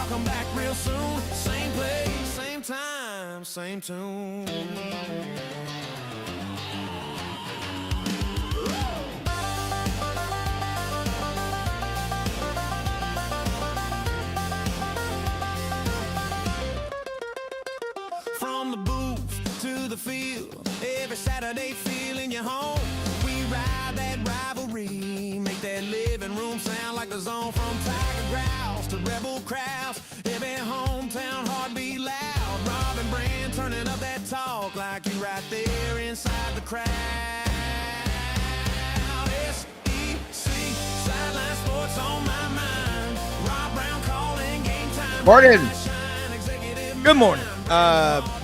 come back real soon. Same place, same time, same tune. From the booth to the field, every Saturday feeling you home. We ride that rivalry, make that living room sound like the zone. From Tiger Grouse to Rebel Crowds, every hometown heartbeat loud. Rob and Brand turning up that talk like you right there inside the crowd. SEC Sideline Sports on my mind. Rob Brown calling game time. Morning. Good morning.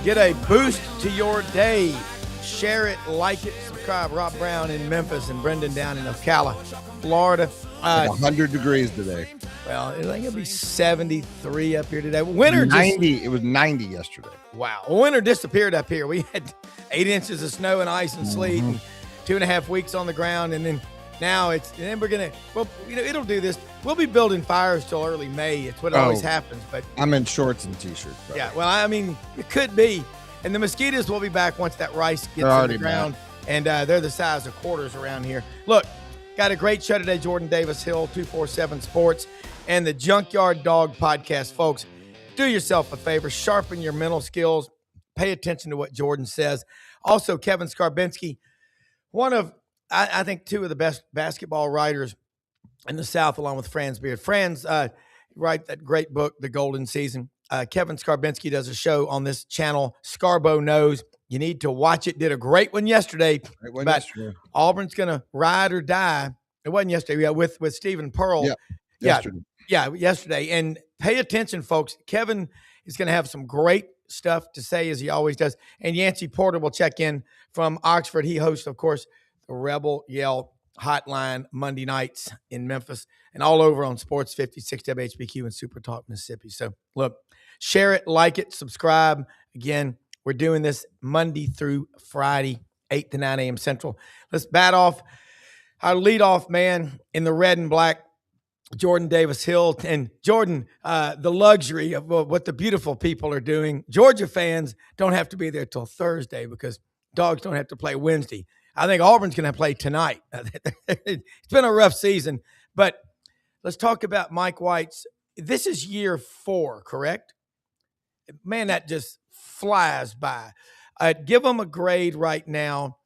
Get a boost to your day. Share it, like it, subscribe. Rob Brown in Memphis and Brendan down in Ocala, Florida. 100 degrees today. Well, I think it'll be 73 up here today. Winter 90. It was 90 yesterday. Wow. Winter disappeared up here. We had 8 inches of snow and ice and sleet and 2.5 weeks on the ground. And then now we're going to, well, it'll do this. We'll be building fires till early May. It's what always happens. But I'm in shorts and t-shirts. Bro. Yeah, well, I mean, it could be. And the mosquitoes will be back once that rice gets in the ground. Back. And they're the size of quarters around here. Look, got a great show today. Jordan Davis Hill, 247 Sports, and the Junkyard Dog podcast. Folks, do yourself a favor. Sharpen your mental skills. Pay attention to what Jordan says. Also, Kevin Skarbinski, one of, I think, two of the best basketball writers in the South, along with Franz Beard. Franz write that great book, The Golden Season. Kevin Skarbinski does a show on this channel, Scarbo Knows. You need to watch it. Did a great one yesterday. Auburn's going to ride or die. It wasn't yesterday. Yeah, with Stephen Pearl. Yesterday. And pay attention, folks. Kevin is going to have some great stuff to say, as he always does. And Yancey Porter will check in from Oxford. He hosts, of course, the Rebel Yell Hotline Monday nights in Memphis and all over on Sports 56 WHBQ and Super Talk Mississippi. So, look, share it, like it, subscribe. Again, we're doing this Monday through Friday, 8 to 9 a.m. Central. Let's bat off our leadoff man in the red and black, Jordan Davis Hill. And Jordan, the luxury of what the beautiful people are doing. Georgia fans don't have to be there till Thursday because dogs don't have to play Wednesday. I think Auburn's going to play tonight. It's been a rough season, but let's talk about Mike White's. This is year 4, correct? Man, that just flies by. Give them a grade right now.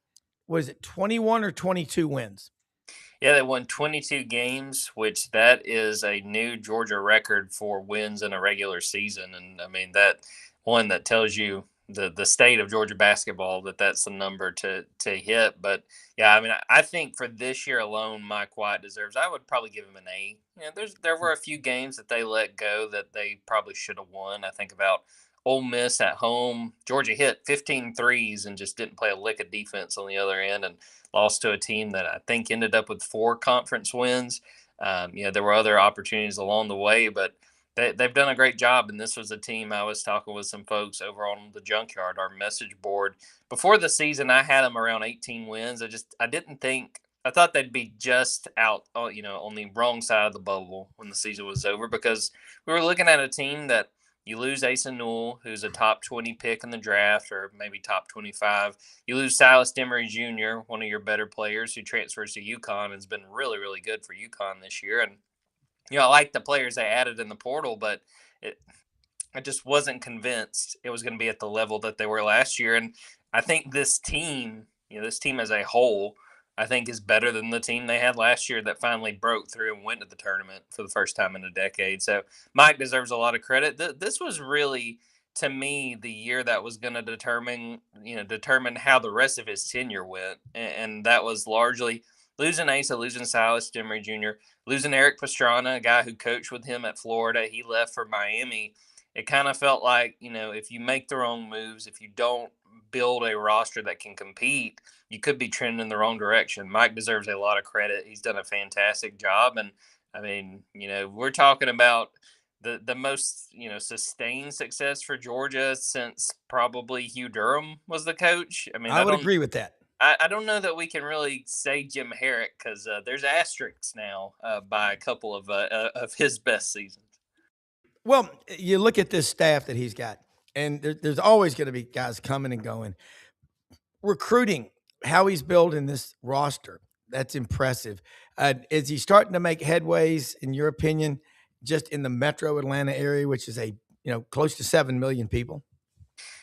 Was it 21 or 22 wins? Yeah, they won 22 games, which that is a new Georgia record for wins in a regular season. And I mean, that one that tells you the state of Georgia basketball, that's the number to hit. But yeah, I mean, I think for this year alone, Mike White deserves, I would probably give him an A. You know, there were a few games that they let go that they probably should have won. I think about Ole Miss at home. Georgia hit 15 threes and just didn't play a lick of defense on the other end and lost to a team that I think ended up with 4 conference wins. There were other opportunities along the way, but they've done a great job. And this was a team I was talking with some folks over on the Junkyard, our message board. Before the season, I had them around 18 wins. I thought they'd be just out, on the wrong side of the bubble when the season was over, because we were looking at a team that you lose Asa Newell, who's a top 20 pick in the draft, or maybe top 25. You lose Silas Demery Jr., one of your better players who transfers to UConn and has been really, really good for UConn this year. And, I like the players they added in the portal, but I just wasn't convinced it was going to be at the level that they were last year. And I think this team as a whole, I think is better than the team they had last year that finally broke through and went to the tournament for the first time in a decade. So Mike deserves a lot of credit. This was really, to me, the year that was going to determine how the rest of his tenure went. And that was largely losing Asa, losing Silas Demery Jr., losing Eric Pastrana, a guy who coached with him at Florida. He left for Miami. It kind of felt like, if you make the wrong moves, if you don't build a roster that can compete, you could be trending in the wrong direction. Mike deserves a lot of credit. He's done a fantastic job. And I mean, we're talking about the most, sustained success for Georgia since probably Hugh Durham was the coach. I mean, I would agree with that. I don't know that we can really say Jim Herrick, because there's asterisks now by a couple of his best seasons. Well, you look at this staff that he's got, and there's always going to be guys coming and going. Recruiting, how he's building this roster, that's impressive. Is he starting to make headways, in your opinion, just in the metro Atlanta area, which is close to 7 million people?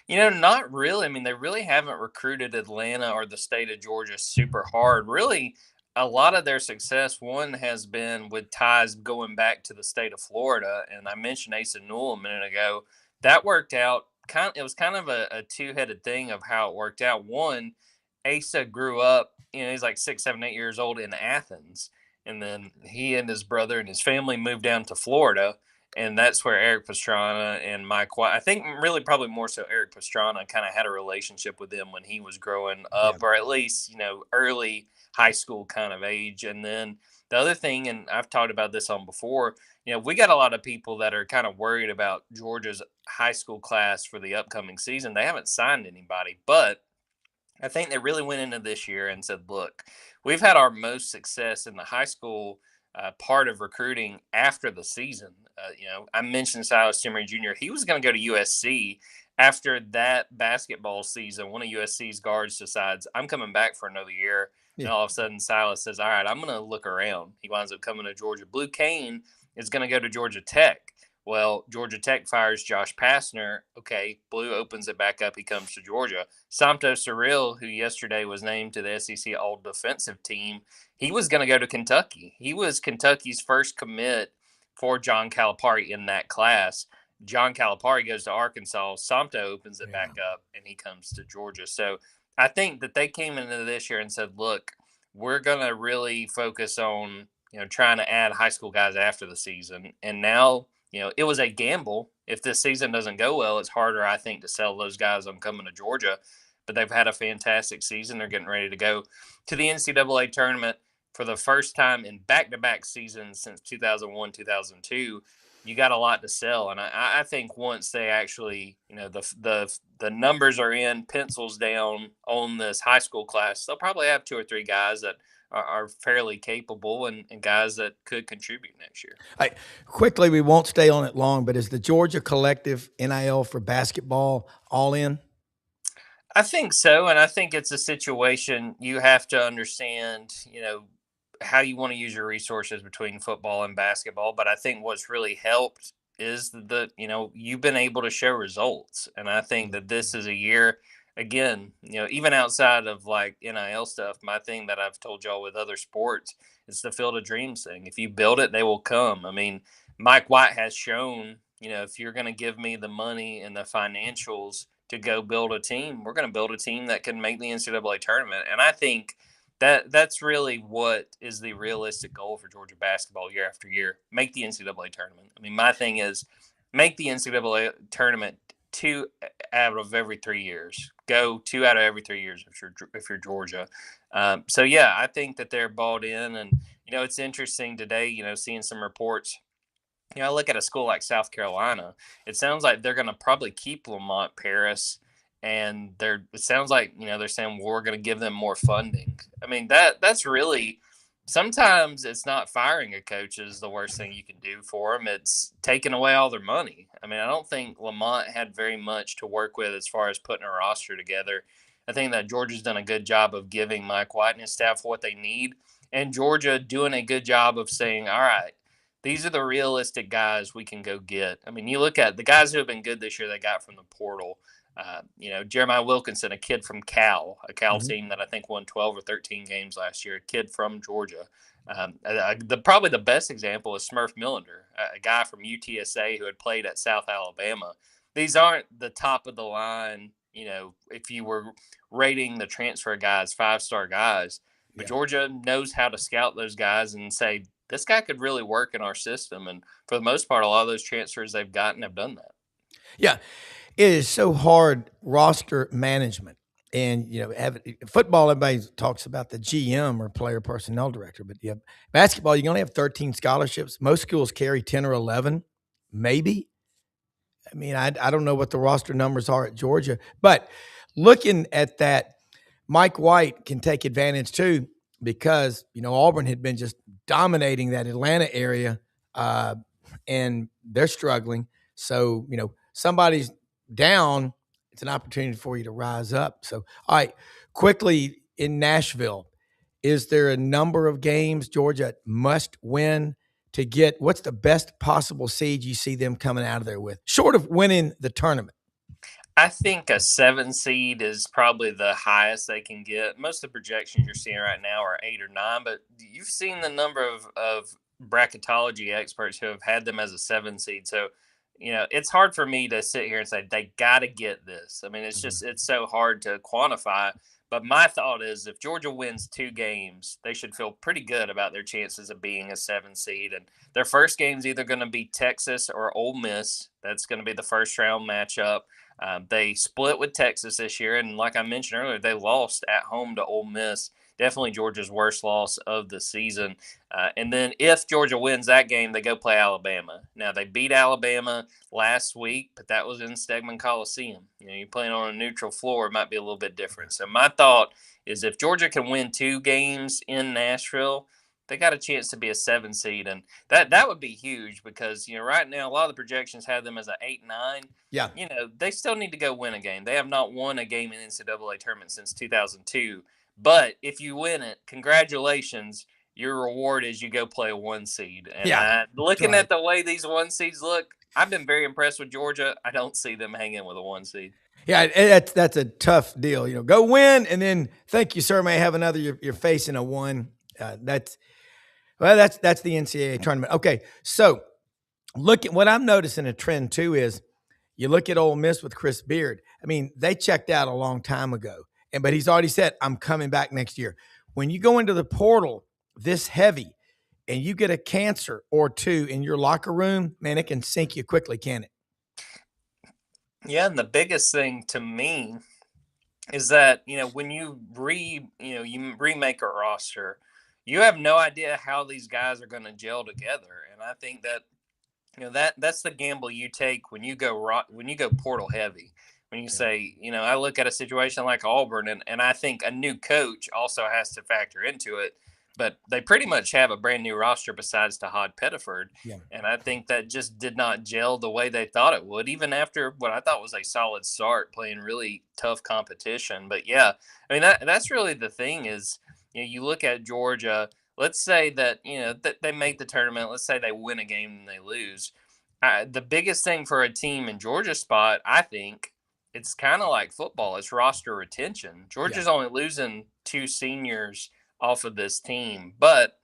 Not really. I mean, they really haven't recruited Atlanta or the state of Georgia super hard. Really, a lot of their success, one, has been with ties going back to the state of Florida. And I mentioned Asa Newell a minute ago. That worked out it was kind of a two-headed thing of how it worked out. One, Asa grew up, he's like 6, 7, 8 years old in Athens. And then he and his brother and his family moved down to Florida. And that's where Eric Pastrana and Mike White, I think really probably more so Eric Pastrana, kind of had a relationship with them when he was growing up, or at least, early high school kind of age. And then the other thing, and I've talked about this on before, we got a lot of people that are kind of worried about Georgia's high school class for the upcoming season. They haven't signed anybody, but I think they really went into this year and said, look, we've had our most success in the high school part of recruiting after the season. I mentioned Silas Timmery Jr. He was going to go to USC after that basketball season. One of USC's guards decides, I'm coming back for another year. Yeah. And all of a sudden, Silas says, all right, I'm going to look around. He winds up coming to Georgia. Blue Kane is going to go to Georgia Tech. Well, Georgia Tech fires Josh Pastner. Okay, Blue opens it back up. He comes to Georgia. Samto Cyril, who yesterday was named to the SEC All-Defensive Team, he was going to go to Kentucky. He was Kentucky's first commit for John Calipari in that class. John Calipari goes to Arkansas. Samto opens it back up, and he comes to Georgia. So I think that they came into this year and said, look, we're going to really focus on, trying to add high school guys after the season. And now, it was a gamble. If this season doesn't go well, it's harder, I think, to sell those guys on coming to Georgia. But they've had a fantastic season. They're getting ready to go to the NCAA tournament for the first time in back-to-back seasons since 2001, 2002. You got a lot to sell. And I think once they actually, the numbers are in, pencils down on this high school class, they'll probably have 2 or 3 guys that are fairly capable and guys that could contribute next year. Quickly, we won't stay on it long, but is the Georgia Collective NIL for basketball all in? I think so, and I think it's a situation you have to understand, how you want to use your resources between football and basketball. But I think what's really helped is you've been able to show results. And I think that this is a year, again, even outside of like NIL stuff, my thing that I've told y'all with other sports is the Field of Dreams thing. If you build it, they will come. I mean, Mike White has shown, if you're going to give me the money and the financials to go build a team, we're going to build a team that can make the NCAA tournament. And I think that's really what is the realistic goal for Georgia basketball year after year. Make the NCAA tournament. I mean, my thing is make the NCAA tournament 2 out of every 3 years. Go 2 out of every 3 years if you're Georgia. So yeah, I think that they're bought in, and it's interesting today. Seeing some reports. I look at a school like South Carolina. It sounds like they're going to probably keep Lamont Paris. And it sounds like, they're saying we're going to give them more funding. I mean, that's really, sometimes it's not firing a coach is the worst thing you can do for them. It's taking away all their money. I mean, I don't think Lamont had very much to work with as far as putting a roster together. I think that Georgia's done a good job of giving Mike White and his staff what they need. And Georgia doing a good job of saying, all right, these are the realistic guys we can go get. I mean, you look at the guys who have been good this year they got from the portal. Jeremiah Wilkinson, a kid from Cal team that I think won 12 or 13 games last year, a kid from Georgia. Probably the best example is Smurf Millender, a guy from UTSA who had played at South Alabama. These aren't the top of the line, if you were rating the transfer guys, 5-star guys. But Georgia knows how to scout those guys and say, this guy could really work in our system. And for the most part, a lot of those transfers they've gotten have done that. Yeah. It is so hard roster management. And, football, everybody talks about the GM or player personnel director, but basketball, you only have 13 scholarships. Most schools carry 10 or 11, maybe. I mean, I don't know what the roster numbers are at Georgia, but looking at that, Mike White can take advantage too, because, Auburn had been just dominating that Atlanta area. and they're struggling. So, somebody's down, it's an opportunity for you to rise up. So, all right, quickly in Nashville, is there a number of games Georgia must win to get? What's the best possible seed you see them coming out of there with, short of winning the tournament? I think a 7 seed is probably the highest they can get. Most of the projections you're seeing right now are 8 or 9, but you've seen the number of bracketology experts who have had them as a 7 seed. So, it's hard for me to sit here and say they got to get this. I mean, it's so hard to quantify. But my thought is if Georgia wins 2 games, they should feel pretty good about their chances of being a 7 seed. And their first game is either going to be Texas or Ole Miss. That's going to be the first round matchup. They split with Texas this year, and like I mentioned earlier, they lost at home to Ole Miss. Definitely Georgia's worst loss of the season. And then if Georgia wins that game, they go play Alabama. Now, they beat Alabama last week, but that was in Stegman Coliseum. You're playing on a neutral floor, it might be a little bit different. So my thought is if Georgia can win 2 games in Nashville, they got a chance to be a 7 seed, and that would be huge because right now a lot of the projections have them as an 8-9. Yeah, They still need to go win a game. They have not won a game in NCAA tournament since 2002. But if you win it, congratulations. Your reward is you go play a 1 seed. And looking at the way these 1 seeds look, I've been very impressed with Georgia. I don't see them hanging with a 1 seed. Yeah, that's a tough deal. Go win, and then thank you, sir. May have another. You're facing a 1. That's the NCAA tournament. Okay, so look at what I'm noticing a trend too is you look at Ole Miss with Chris Beard. I mean, they checked out a long time ago, but he's already said, I'm coming back next year. When you go into the portal this heavy and you get a cancer or 2 in your locker room, man, it can sink you quickly, can it? Yeah, and the biggest thing to me is that, when you remake a roster, you have no idea how these guys are going to gel together. And I think that, that's the gamble you take when you go portal heavy. When you say, I look at a situation like Auburn, and I think a new coach also has to factor into it. But they pretty much have a brand new roster besides Tahad Pettiford. Yeah. And I think that just did not gel the way they thought it would, even after what I thought was a solid start, playing really tough competition. But yeah, I mean, that's really the thing is, you look at Georgia, let's say that, that they make the tournament. Let's say they win a game and they lose. The biggest thing for a team in Georgia's spot, I think, it's kind of like football. It's roster retention. Georgia's only losing 2 seniors off of this team, but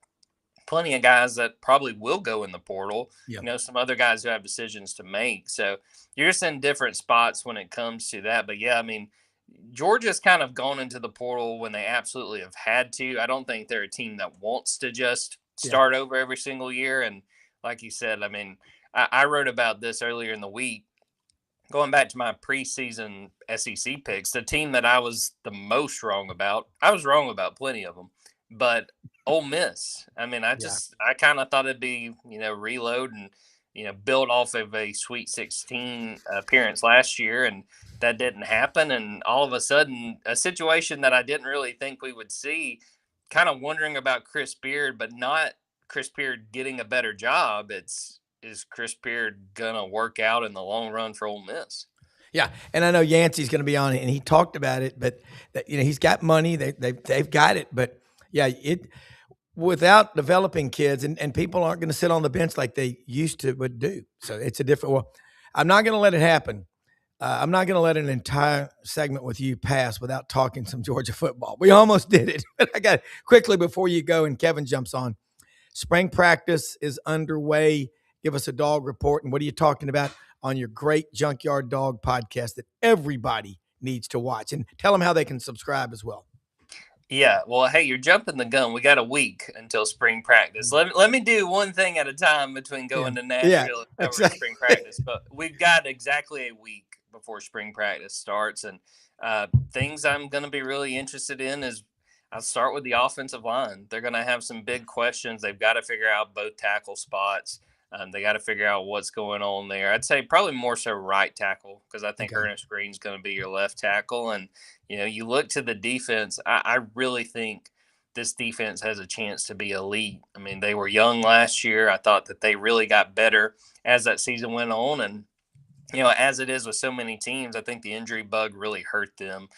plenty of guys that probably will go in the portal. Some other guys who have decisions to make. So you're just in different spots when it comes to that. But yeah, I mean, Georgia's kind of gone into the portal when they absolutely have had to. I don't think they're a team that wants to just start over every single year. And like you said, I mean, I wrote about this earlier in the week. Going back to my preseason SEC picks, the team that I was the most wrong about, I was wrong about plenty of them, but Ole Miss. I mean, I kind of thought it'd be, reload and, build off of a Sweet 16 appearance last year, and that didn't happen. And all of a sudden, a situation that I didn't really think we would see, kind of wondering about Chris Beard, but not Chris Beard getting a better job. Is Chris Beard going to work out in the long run for Ole Miss? Yeah, and I know Yancey's going to be on it, and he talked about it, but he's got money. They've got it, but yeah, without developing kids, and people aren't going to sit on the bench like they used to would do. So it's a different. Well, I'm not going to let it happen. I'm not going to let an entire segment with you pass without talking some Georgia football. We almost did it, but I got quickly before you go, and Kevin jumps on. Spring practice is underway. Give us a dog report. And what are you talking about on your great Junkyard Dog podcast that everybody needs to watch? And tell them how they can subscribe as well. Yeah, well, hey, you're jumping the gun. We got a week until spring practice. Let me do one thing at a time between going to Nashville and covering spring practice. But we've got exactly a week before spring practice starts. And things I'm going to be really interested in is I'll start with the offensive line. They're going to have some big questions. They've got to figure out both tackle spots. They got to figure out what's going on there. I'd say probably more so right tackle because I think Ernest Green's going to be your left tackle. And, you look to the defense, I really think this defense has a chance to be elite. I mean, they were young last year. I thought that they really got better as that season went on. And, as it is with so many teams, I think the injury bug really hurt them.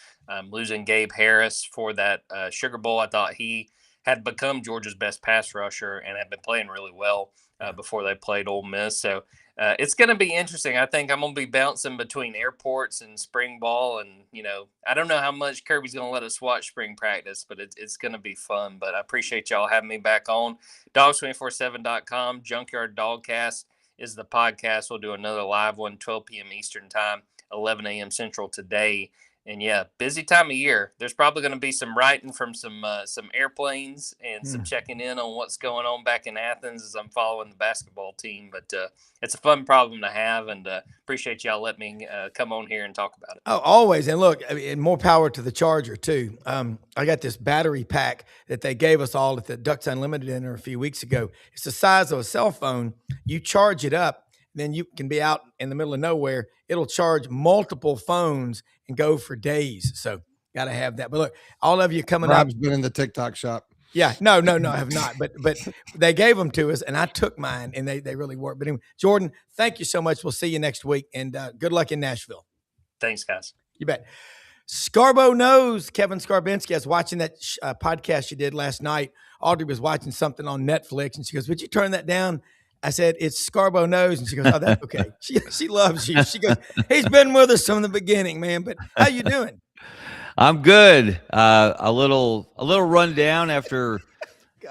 Losing Gabe Harris for that Sugar Bowl, I thought he had become Georgia's best pass rusher and had been playing really well before they played Ole Miss. So it's going to be interesting. I think I'm going to be bouncing between airports and spring ball. And, I don't know how much Kirby's going to let us watch spring practice, but it's going to be fun. But I appreciate y'all having me back on. Dogs247.com, Junkyard Dogcast is the podcast. We'll do another live one, 12 p.m. Eastern time, 11 a.m. Central today. And yeah, busy time of year. There's probably going to be some writing from some airplanes and some checking in on what's going on back in Athens as I'm following the basketball team. But it's a fun problem to have, and appreciate y'all letting me come on here and talk about it. Oh, always. And look, and more power to the Charger too. I got this battery pack that they gave us all at the Ducks Unlimited dinner a few weeks ago. It's the size of a cell phone. You charge it up, then you can be out in the middle of nowhere. It'll charge multiple phones and go for days. So got to have that. But look, all of you coming up. Rob's been in the TikTok shop. Yeah, no, I have not. But they gave them to us, and I took mine, and they really work. But anyway, Jordan, thank you so much. We'll see you next week, and good luck in Nashville. Thanks, guys. You bet. Scarbo knows Kevin Skarbinski. I was watching that podcast you did last night. Audrey was watching something on Netflix, and she goes, "Would you turn that down?" I said, "It's Scarbo knows," and she goes, "Oh, that's okay." She loves you. She goes, "He's been with us from the beginning, man." But how you doing? I'm good. A little rundown after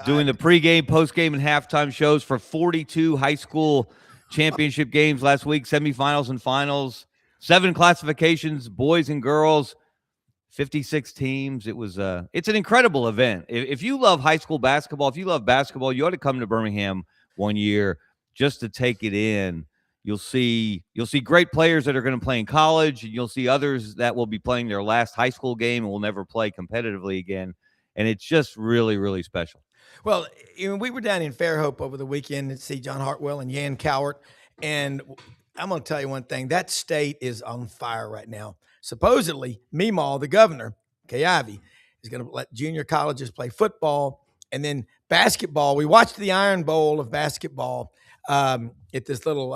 doing the pregame, postgame, and halftime shows for 42 high school championship games last week, semifinals and finals, 7 classifications, boys and girls, 56 teams. It's an incredible event. If you love high school basketball, if you love basketball, you ought to come to Birmingham one year just to take it in. You'll see great players that are going to play in college, and you'll see others that will be playing their last high school game and will never play competitively again. And it's just really, really special. Well, we were down in Fairhope over the weekend to see John Hartwell and Yan Cowart. And I'm going to tell you one thing. That state is on fire right now. Supposedly, Meemaw, the governor, Kay Ivey, is going to let junior colleges play football. And then basketball. We watched the Iron Bowl of basketball at this little,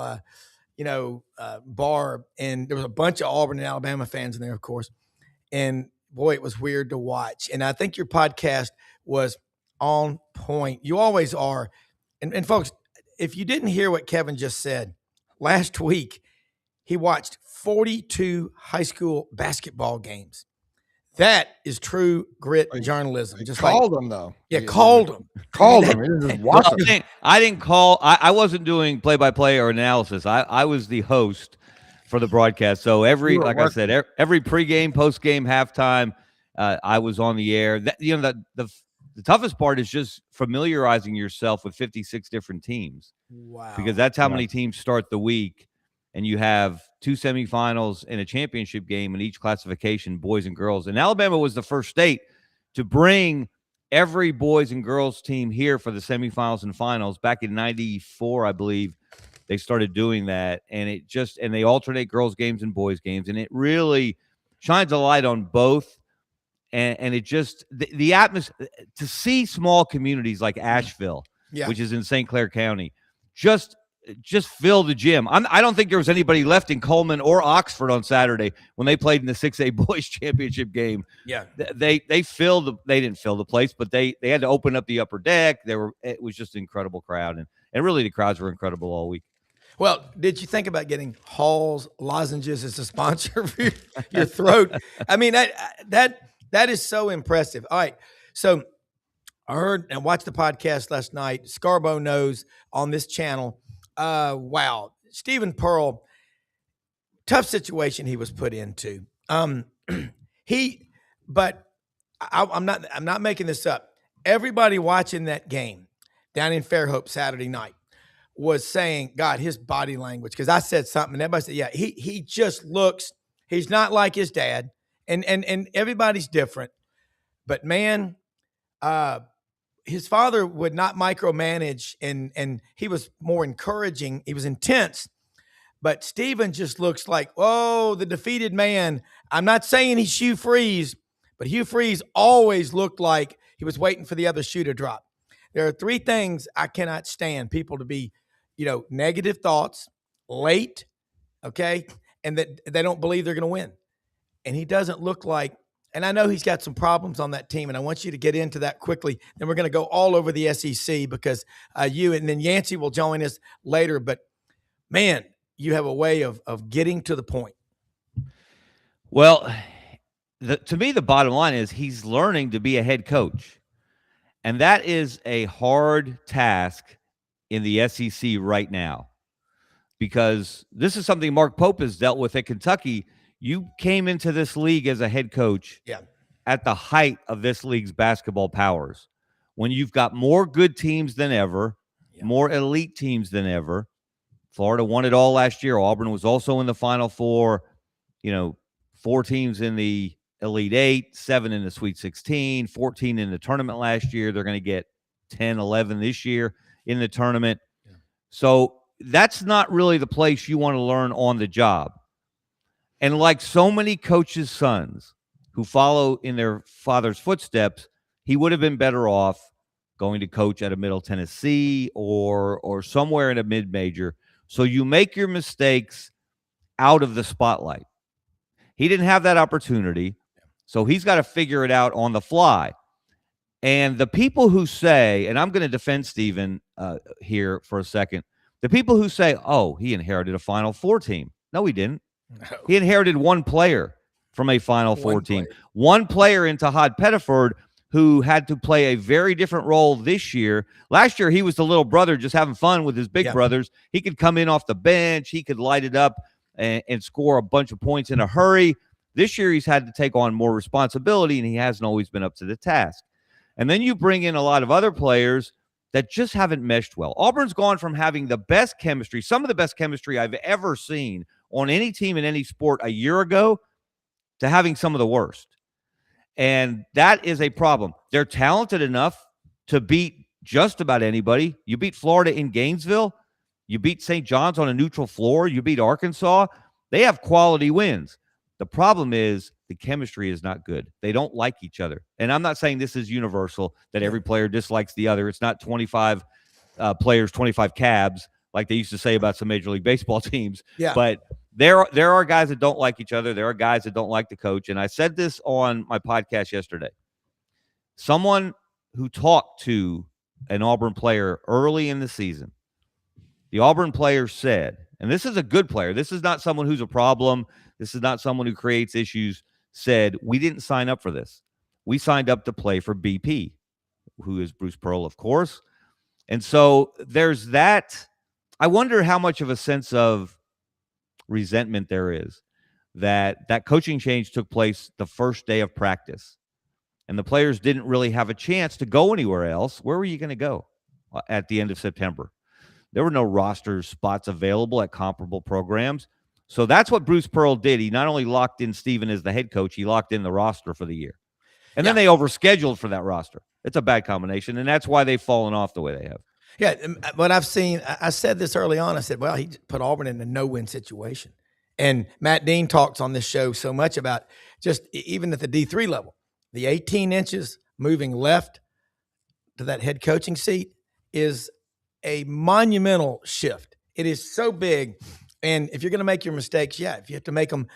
bar. And there was a bunch of Auburn and Alabama fans in there, of course. And, boy, it was weird to watch. And I think your podcast was on point. You always are. And folks, if you didn't hear what Kevin just said, last week he watched 42 high school basketball games. That is true grit journalism. Just called them, though. Yeah, called them. Called them. He didn't just watch them. I didn't call. I wasn't doing play-by-play or analysis. I was the host for the broadcast. So every pregame, postgame, halftime, I was on the air. The toughest part is just familiarizing yourself with 56 different teams. Wow. Because that's how many teams start the week. And you have 2 semifinals and a championship game in each classification, boys and girls. And Alabama was the first state to bring every boys and girls team here for the semifinals and finals. Back in 94, I believe, they started doing that. And they alternate girls games and boys games. And it really shines a light on both. And it just, the atmosphere, to see small communities like Asheville, which is in St. Clair County, just fill the gym. I don't think there was anybody left in Coleman or Oxford on Saturday when they played in the 6A boys championship game. Yeah, they didn't fill the place, but they had to open up the upper deck. It was just an incredible crowd, and really the crowds were incredible all week. Well, did you think about getting Hall's lozenges as a sponsor for your throat? I mean, that is so impressive. All right, so I heard and watched the podcast last night. Scarbo knows on this channel. Wow. Stephen Pearl, tough situation he was put into. I'm not making this up. Everybody watching that game down in Fairhope Saturday night was saying, God, his body language, because I said something and everybody said, yeah, he just looks, he's not like his dad, and everybody's different. But man, his father would not micromanage, and he was more encouraging. He was intense, but Stephen just looks like, oh, the defeated man. I'm not saying he's Hugh Freeze, but Hugh Freeze always looked like He was waiting for the other shoe to drop. There are 3 things I cannot stand people to be, negative thoughts, late, okay, and that they don't believe they're going to win. And he doesn't look like, and I know he's got some problems on that team, and I want you to get into that quickly. Then we're going to go all over the SEC because and then Yancey will join us later. But, man, you have a way of getting to the point. Well, to me, the bottom line is he's learning to be a head coach. And that is a hard task in the SEC right now, because this is something Mark Pope has dealt with at Kentucky. You came into this league as a head coach at the height of this league's basketball powers, when you've got more good teams than ever, more elite teams than ever. Florida won it all last year. Auburn was also in the Final Four. 4 teams in the Elite 8, 7 in the Sweet 16, 14 in the tournament last year. They're going to get 10, 11 this year in the tournament. Yeah. So that's not really the place you want to learn on the job. And like so many coaches' sons who follow in their father's footsteps, he would have been better off going to coach at a Middle Tennessee or somewhere in a mid-major. So you make your mistakes out of the spotlight. He didn't have that opportunity, so he's got to figure it out on the fly. And the people who say, and I'm going to defend Stephen here for a second, the people who say, oh, he inherited a Final Four team. No, he didn't. No. He inherited one player from a Final Four team. One player in Todd Pettiford, who had to play a very different role this year. Last year, he was the little brother just having fun with his big brothers. He could come in off the bench. He could light it up and score a bunch of points in a hurry. This year, he's had to take on more responsibility, and he hasn't always been up to the task. And then you bring in a lot of other players that just haven't meshed well. Auburn's gone from having the best chemistry, some of the best chemistry I've ever seen on any team in any sport a year ago, to having some of the worst. And that is a problem. They're talented enough to beat just about anybody. You beat Florida in Gainesville. You beat St. John's on a neutral floor. You beat Arkansas. They have quality wins. The problem is the chemistry is not good. They don't like each other. And I'm not saying this is universal, that every player dislikes the other. It's not 25 players, 25 cabs, like they used to say about some Major League Baseball teams. Yeah. But there are guys that don't like each other. There are guys that don't like the coach. And I said this on my podcast yesterday. Someone who talked to an Auburn player early in the season, the Auburn player said, and this is a good player, this is not someone who's a problem, this is not someone who creates issues, said, we didn't sign up for this. We signed up to play for BP, who is Bruce Pearl, of course. And so there's that. I wonder how much of a sense of resentment there is that coaching change took place the first day of practice, and the players didn't really have a chance to go anywhere else. Where were you going to go at the end of September? There were no roster spots available at comparable programs. So that's what Bruce Pearl did. He not only locked in Stephen as the head coach, he locked in the roster for the year. And then they overscheduled for that roster. It's a bad combination, and that's why they've fallen off the way they have. Yeah, but I've seen – I said this early on. I said, well, he put Auburn in a no-win situation. And Matt Dean talks on this show so much about just even at the D3 level, the 18 inches moving left to that head coaching seat is a monumental shift. It is so big. And if you're going to make your mistakes, if you have to make them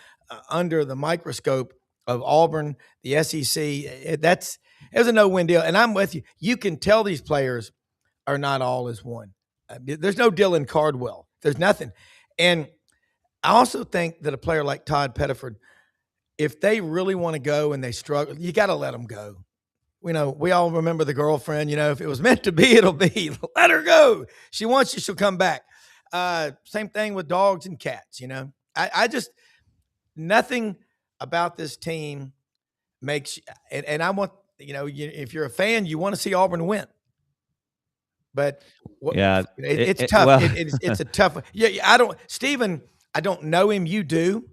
under the microscope of Auburn, the SEC, it's a no-win deal. And I'm with you. You can tell these players are not all as one. There's no Dylan Cardwell. There's nothing. And I also think that a player like Todd Pettiford, if they really want to go and they struggle, you got to let them go. We all remember the girlfriend, if it was meant to be, it'll be. Let her go. She wants you, she'll come back. Same thing with dogs and cats, I just, nothing about this team makes, and I want, if you're a fan, you want to see Auburn win. But it's tough. Well. It's a tough. Stephen, I don't know him. You do,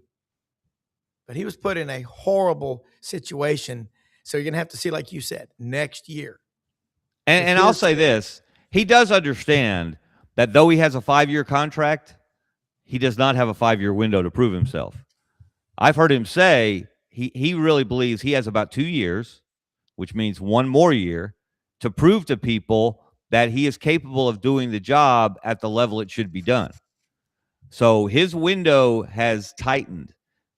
but he was put in a horrible situation. So you're gonna have to see, like you said, next year. And I'll say this: he does understand that though he has a 5-year contract, he does not have a 5-year window to prove himself. I've heard him say he really believes he has about 2 years which means one more year, to prove to people that he is capable of doing the job at the level it should be done. So his window has tightened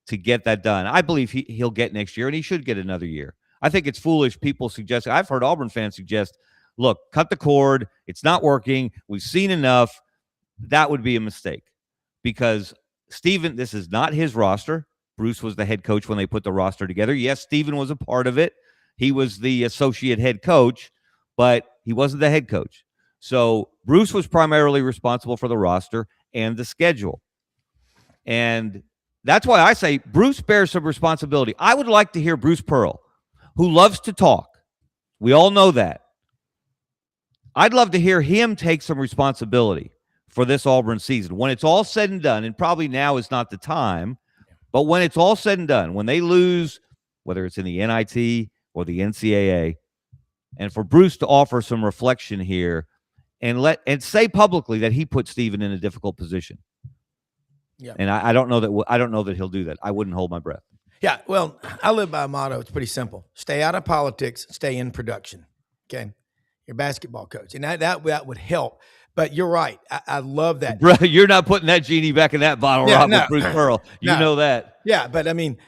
to get that done. I believe he'll get next year, and he should get another year. I think it's foolish people suggest. I've heard Auburn fans suggest, look, cut the cord. It's not working. We've seen enough. That would be a mistake because Stephen, this is not his roster. Bruce was the head coach when they put the roster together. Yes, Stephen was a part of it. He was the associate head coach, but he wasn't the head coach. So Bruce was primarily responsible for the roster and the schedule. And that's why I say Bruce bears some responsibility. I would like to hear Bruce Pearl, who loves to talk. We all know that. I'd love to hear him take some responsibility for this Auburn season. When it's all said and done, and probably now is not the time, but when it's all said and done, when they lose, whether it's in the NIT or the NCAA, and for Bruce to offer some reflection here and say publicly that he put Stephen in a difficult position. Yeah. And I don't know that he'll do that. I wouldn't hold my breath. Yeah, well, I live by a motto. It's pretty simple. Stay out of politics, stay in production. Okay? Your basketball coach. And that would help. But you're right. I love that. Bro, you're not putting that genie back in that bottle, Rob, with Bruce Pearl. You know that. Yeah, but I mean,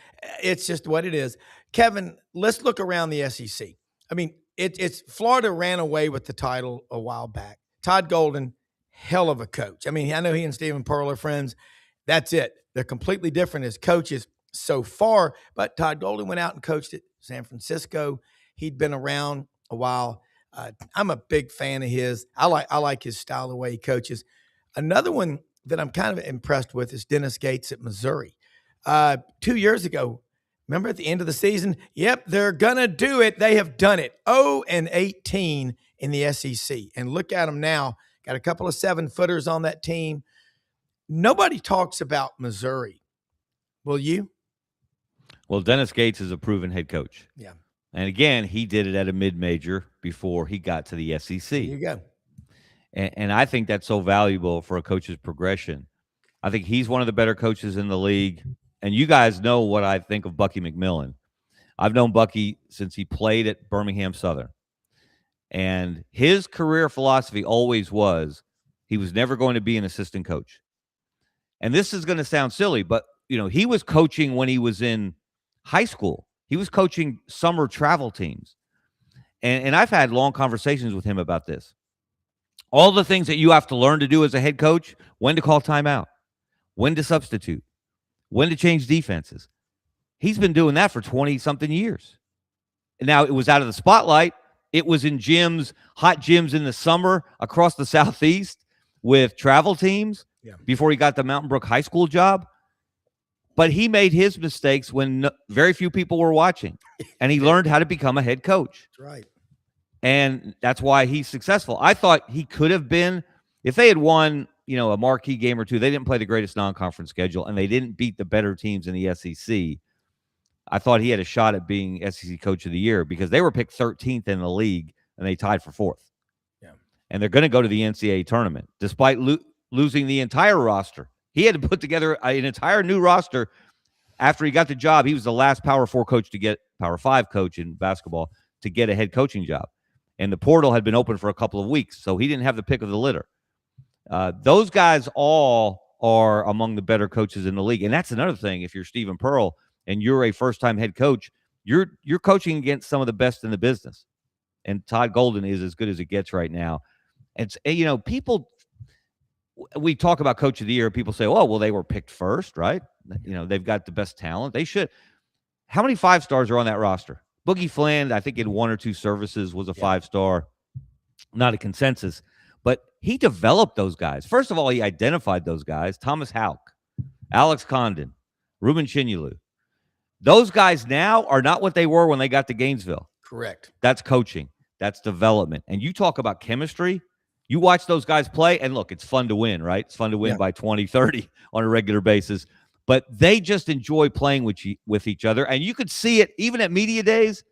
it's just what it is. Kevin, let's look around the SEC. I mean, it's Florida ran away with the title a while back. Todd Golden, hell of a coach. I mean, I know he and Stephen Pearl are friends. That's it. They're completely different as coaches so far, but Todd Golden went out and coached at San Francisco. He'd been around a while. I'm a big fan of his. I like his style, the way he coaches. Another one that I'm kind of impressed with is Dennis Gates at Missouri. 2 years ago, remember at the end of the season? Yep, they're going to do it. They have done it. 0-18 in the SEC. And look at them now. Got a couple of 7-footers on that team. Nobody talks about Missouri. Will you? Well, Dennis Gates is a proven head coach. Yeah. And again, he did it at a mid-major before he got to the SEC. There you go. And I think that's so valuable for a coach's progression. I think he's one of the better coaches in the league. And you guys know what I think of Bucky McMillan. I've known Bucky since he played at Birmingham Southern. And his career philosophy always was he was never going to be an assistant coach. And this is going to sound silly, but he was coaching when he was in high school. He was coaching summer travel teams. And I've had long conversations with him about this. All the things that you have to learn to do as a head coach, when to call timeout, when to substitute, when to change defenses. He's been doing that for 20-something years. Now, it was out of the spotlight. It was in gyms, hot gyms in the summer across the Southeast with travel teams before he got the Mountain Brook High School job. But he made his mistakes when very few people were watching, and he learned how to become a head coach. That's right. And that's why he's successful. I thought he could have been, if they had won, a marquee game or two, they didn't play the greatest non-conference schedule, and they didn't beat the better teams in the SEC. I thought he had a shot at being SEC Coach of the Year because they were picked 13th in the league, and they tied for 4th. Yeah. And they're going to go to the NCAA tournament, despite losing the entire roster. He had to put together an entire new roster after he got the job. He was the last Power 4 coach to get Power 5 coach in basketball to get a head coaching job. And the portal had been open for a couple of weeks, so he didn't have the pick of the litter. Those guys all are among the better coaches in the league. And that's another thing. If you're Stephen Pearl and you're a first-time head coach, you're coaching against some of the best in the business. And Todd Golden is as good as it gets right now. And, people – we talk about Coach of the Year. People say, oh, well, they were picked first, right? They've got the best talent. They should. How many 5-stars are on that roster? Boogie Fland, I think in 1 or 2 services was a 5-star, not a consensus. But he developed those guys. First of all, he identified those guys. Thomas Houck, Alex Condon, Ruben Chinyelu. Those guys now are not what they were when they got to Gainesville. Correct. That's coaching. That's development. And you talk about chemistry. You watch those guys play, and look, it's fun to win, right? It's fun to win by 20, 30 on a regular basis. But they just enjoy playing with each other. And you could see it even at media days.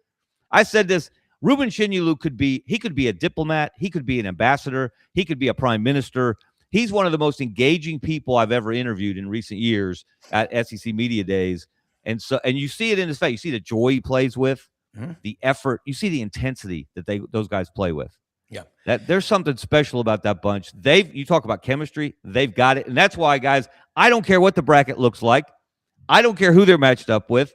I said this, Ruben Chinyelu could be a diplomat. He could be an ambassador. He could be a prime minister. He's one of the most engaging people I've ever interviewed in recent years at SEC media days. And you see it in his face. You see the joy he plays with. the effort. You see the intensity that those guys play with. Yeah. That there's something special about that bunch. You talk about chemistry, they've got it. And that's why, guys, I don't care what the bracket looks like. I don't care who they're matched up with.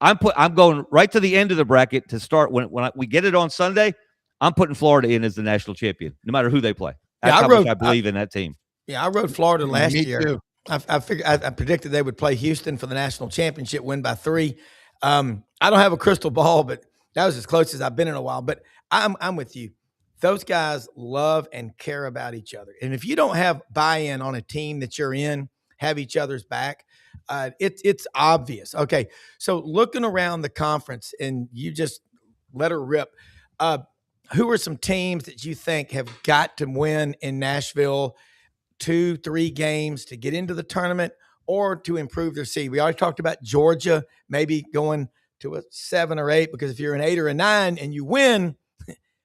I'm going right to the end of the bracket to start when we get it on Sunday. I'm putting Florida in as the national champion, no matter who they play. That's how much I believe in that team. Yeah, I rode Florida last year. Too. I predicted they would play Houston for the national championship, win by 3. I don't have a crystal ball, but that was as close as I've been in a while. But I'm with you. Those guys love and care about each other. And if you don't have buy-in on a team that you're in, have each other's back, it's obvious. Okay, so looking around the conference, and you just let her rip, who are some teams that you think have got to win in Nashville 2-3 games to get into the tournament or to improve their seed? We already talked about Georgia maybe going to a 7 or 8, because if you're an 8 or a 9 and you win,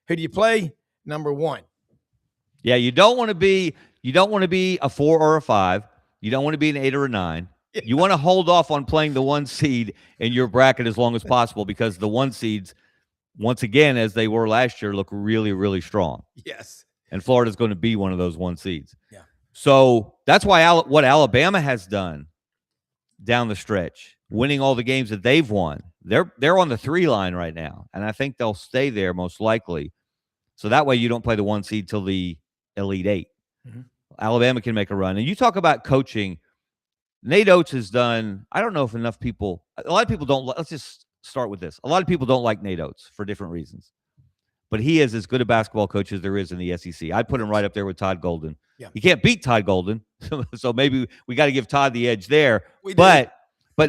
who do you play? Number 1. Yeah, you don't want to be a 4 or a 5. You don't want to be an 8 or a 9. Yeah. You want to hold off on playing the 1 seed in your bracket as long as possible, because the 1 seeds, once again, as they were last year, look really, really strong. Yes. And Florida's going to be one of those 1 seeds. Yeah. So that's why what Alabama has done down the stretch, winning all the games that they've won, they're on the 3 line right now, and I think they'll stay there most likely. So that way you don't play the 1 seed till the Elite 8. Mm-hmm. Alabama can make a run. And you talk about coaching. Nate Oates has done, I don't know if enough people, a lot of people don't, let's just start with this. A lot of people don't like Nate Oates for different reasons. But he is as good a basketball coach as there is in the SEC. I'd put him right up there with Todd Golden. Yeah. You can't beat Todd Golden, so maybe we got to give Todd the edge there. But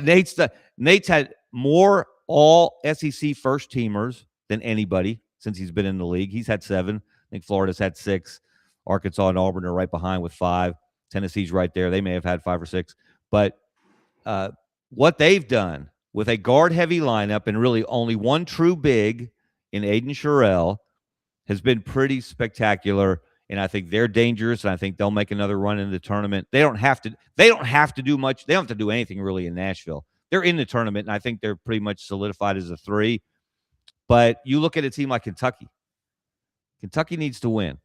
Nate's had more all SEC first teamers than anybody since he's been in the league. He's had 7. I think Florida's had 6. Arkansas and Auburn are right behind with 5. Tennessee's right there. They may have had 5 or 6. But what they've done with a guard-heavy lineup and really only one true big in Aiden Sherrill has been pretty spectacular. And I think they're dangerous, and I think they'll make another run in the tournament. They don't have to do much. They don't have to do anything really in Nashville. They're in the tournament, and I think they're pretty much solidified as a 3. But you look at a team like Kentucky. Kentucky needs to win.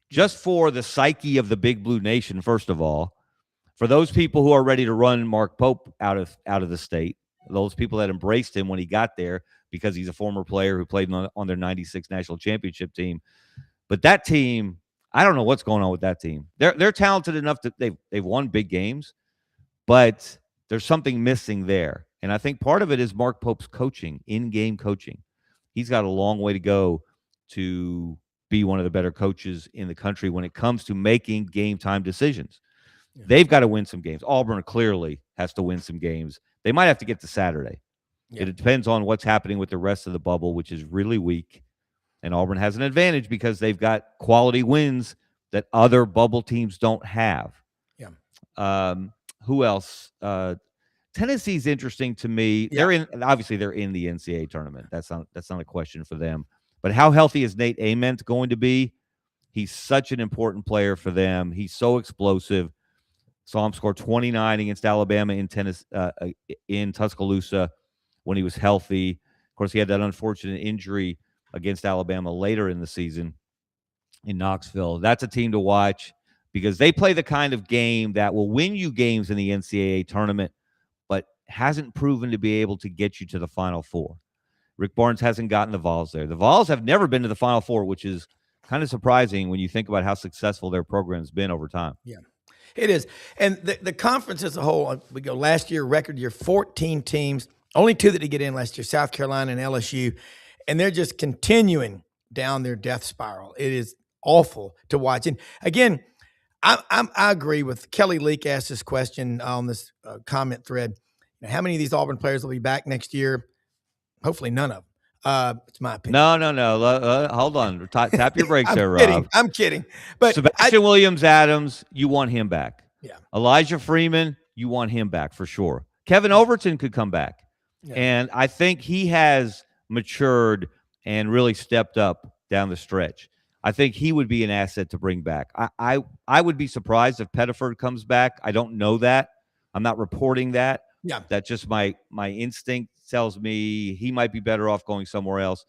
Just for the psyche of the Big Blue Nation, first of all. For those people who are ready to run Mark Pope out of the state, those people that embraced him when he got there because he's a former player who played on their 96 national championship team. But that team, I don't know what's going on with that team. They're talented enough that they've won big games, but there's something missing there. And I think part of it is Mark Pope's coaching, in-game coaching. He's got a long way to go to be one of the better coaches in the country when it comes to making game time decisions. Yeah. They've got to win some games. Auburn clearly has to win some games. They might have to get to Saturday. Yeah. It depends on what's happening with the rest of the bubble, which is really weak. And Auburn has an advantage because they've got quality wins that other bubble teams don't have. Yeah. Who else? Tennessee's interesting to me. Yeah. Obviously they're in the NCAA tournament. That's not a question for them. But how healthy is Nate Ament going to be? He's such an important player for them. He's so explosive. Saw him score 29 against Alabama in Tuscaloosa when he was healthy. Of course, he had that unfortunate injury against Alabama later in the season in Knoxville. That's a team to watch because they play the kind of game that will win you games in the NCAA tournament, but hasn't proven to be able to get you to the Final Four. Rick Barnes hasn't gotten the Vols there. The Vols have never been to the Final Four, which is kind of surprising when you think about how successful their program's been over time. Yeah, it is. And the conference as a whole, we go last year, record year, 14 teams, only 2 that did get in last year, South Carolina and LSU, and they're just continuing down their death spiral. It is awful to watch. And again, I agree with Kelly Leak asked this question on this comment thread. How many of these Auburn players will be back next year? Hopefully none of them. It's my opinion. No. Hold on. Tap your brakes there, Rob. I'm kidding. But Sebastian Williams-Adams, you want him back. Yeah. Elijah Freeman, you want him back for sure. Kevin Overton could come back. Yeah. And I think he has matured and really stepped up down the stretch. I think he would be an asset to bring back. I would be surprised if Pettiford comes back. I don't know that. I'm not reporting that. Yeah. That's just my instinct tells me he might be better off going somewhere else.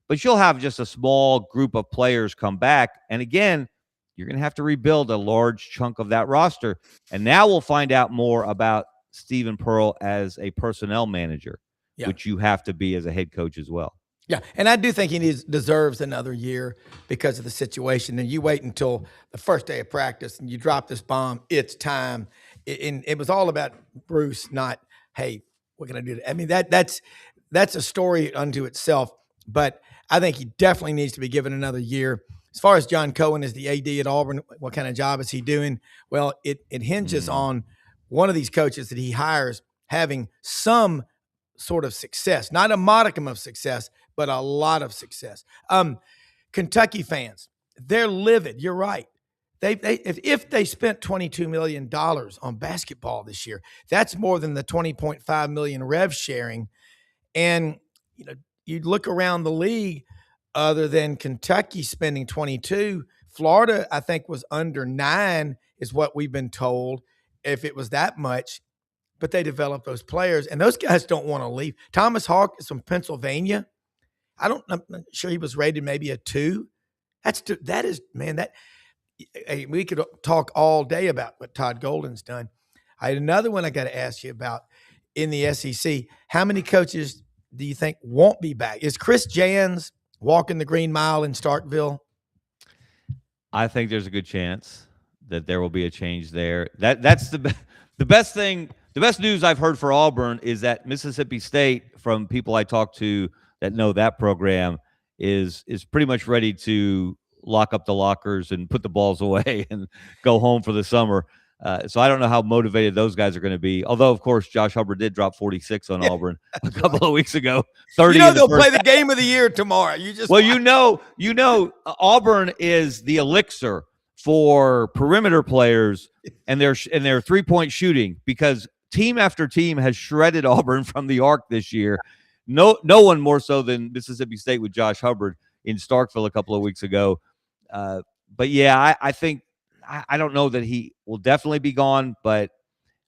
But you'll have just a small group of players come back. And again, you're going to have to rebuild a large chunk of that roster. And now we'll find out more about Stephen Pearl as a personnel manager, which you have to be as a head coach as well. Yeah, and I do think he deserves another year because of the situation. And you wait until the first day of practice and you drop this bomb, it's time. It was all about Bruce, not, hey, we're going to do that. I mean, that's a story unto itself. But I think he definitely needs to be given another year. As far as John Cohen as the AD at Auburn, what kind of job is he doing? Well, it hinges on one of these coaches that he hires having some sort of success, not a modicum of success, but a lot of success. Kentucky fans, they're livid. You're right. If they spent $22 million on basketball this year, that's more than the $20.5 million rev sharing. And, you look around the league, other than Kentucky spending 22, Florida, I think, was under 9 is what we've been told, if it was that much. But they developed those players, and those guys don't want to leave. Thomas Hawk is from Pennsylvania. I'm not sure he was rated maybe a 2. We could talk all day about what Todd Golden's done. I had another one I got to ask you about in the SEC. How many coaches do you think won't be back? Is Chris Jans walking the Green Mile in Starkville? I think there's a good chance that there will be a change there. That's the best thing. The best news I've heard for Auburn is that Mississippi State, from people I talk to that know that program, is pretty much ready to lock up the lockers and put the balls away and go home for the summer. So I don't know how motivated those guys are going to be. Although, of course, Josh Hubbard did drop 46 on Auburn a couple of weeks ago. 30. They'll play the game of the year tomorrow. Auburn is the elixir for perimeter players and their 3-point shooting, because team after team has shredded Auburn from the arc this year. No one more so than Mississippi State with Josh Hubbard in Starkville a couple of weeks ago. But yeah, I think. I don't know that he will definitely be gone, but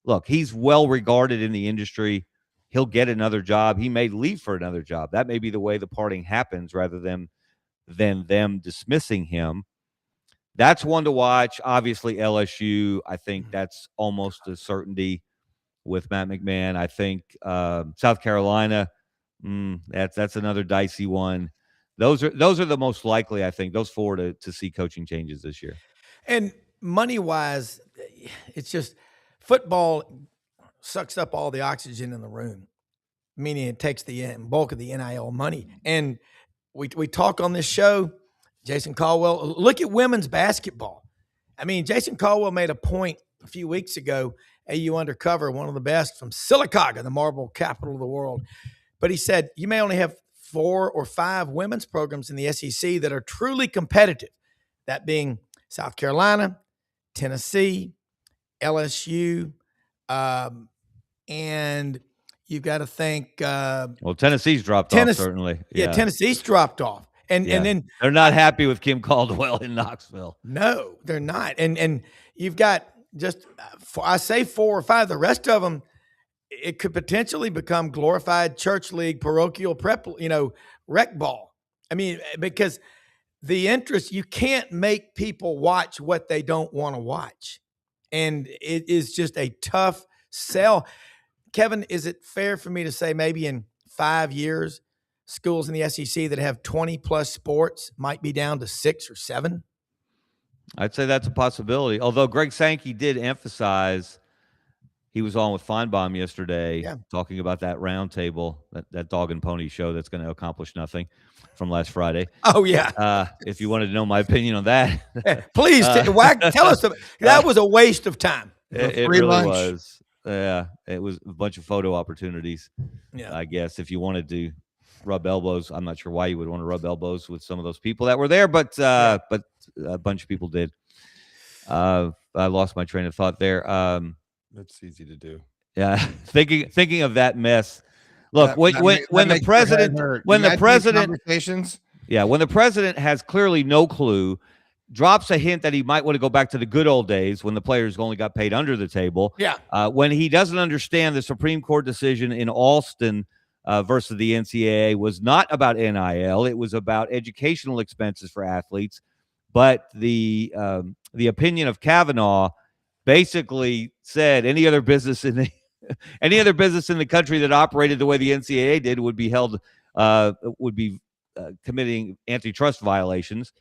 look, he's well regarded in the industry. He'll get another job. He may leave for another job. That may be the way the parting happens rather than them dismissing him. That's one to watch. Obviously, LSU, I think that's almost a certainty with Matt McMahon. I think South Carolina, that's another dicey one. Those are the most likely, I think, those 4 to see coaching changes this year. And money-wise, it's just football sucks up all the oxygen in the room, meaning it takes the bulk of the NIL money. And we talk on this show, Jason Caldwell, look at women's basketball. I mean, Jason Caldwell made a point a few weeks ago, AU Undercover, one of the best from Sylacauga, the marble capital of the world. But he said, you may only have 4 or 5 women's programs in the SEC that are truly competitive, that being South Carolina, Tennessee, LSU, and you've got to think. Tennessee's dropped off, certainly. Yeah, Tennessee's dropped off. And then they're not happy with Kim Caldwell in Knoxville. No, they're not. And you've got just, I say 4 or 5. The rest of them, it could potentially become glorified church league, parochial prep, rec ball. I mean, because the interest, you can't make people watch what they don't want to watch. And it is just a tough sell. Kevin, is it fair for me to say maybe in 5 years, schools in the SEC that have 20-plus sports might be down to 6 or 7? I'd say that's a possibility. Although Greg Sankey did emphasize, he was on with Feinbaum yesterday talking about that roundtable, that dog and pony show that's going to accomplish nothing from last Friday. Oh, yeah. If you wanted to know my opinion on that. Please tell us. That was a waste of time. It really was. Yeah, it was a bunch of photo opportunities, I guess, if you wanted to rub elbows. I'm not sure why you would want to rub elbows with some of those people that were there, but a bunch of people did. I lost my train of thought there. That's easy to do. Yeah, thinking of that mess. Look, when the president has clearly no clue, drops a hint that he might want to go back to the good old days when the players only got paid under the table. Yeah. When he doesn't understand the Supreme Court decision in Alston versus the NCAA was not about NIL. It was about educational expenses for athletes. But the opinion of Kavanaugh basically said any other business in the country that operated the way the NCAA did would be held committing antitrust violations.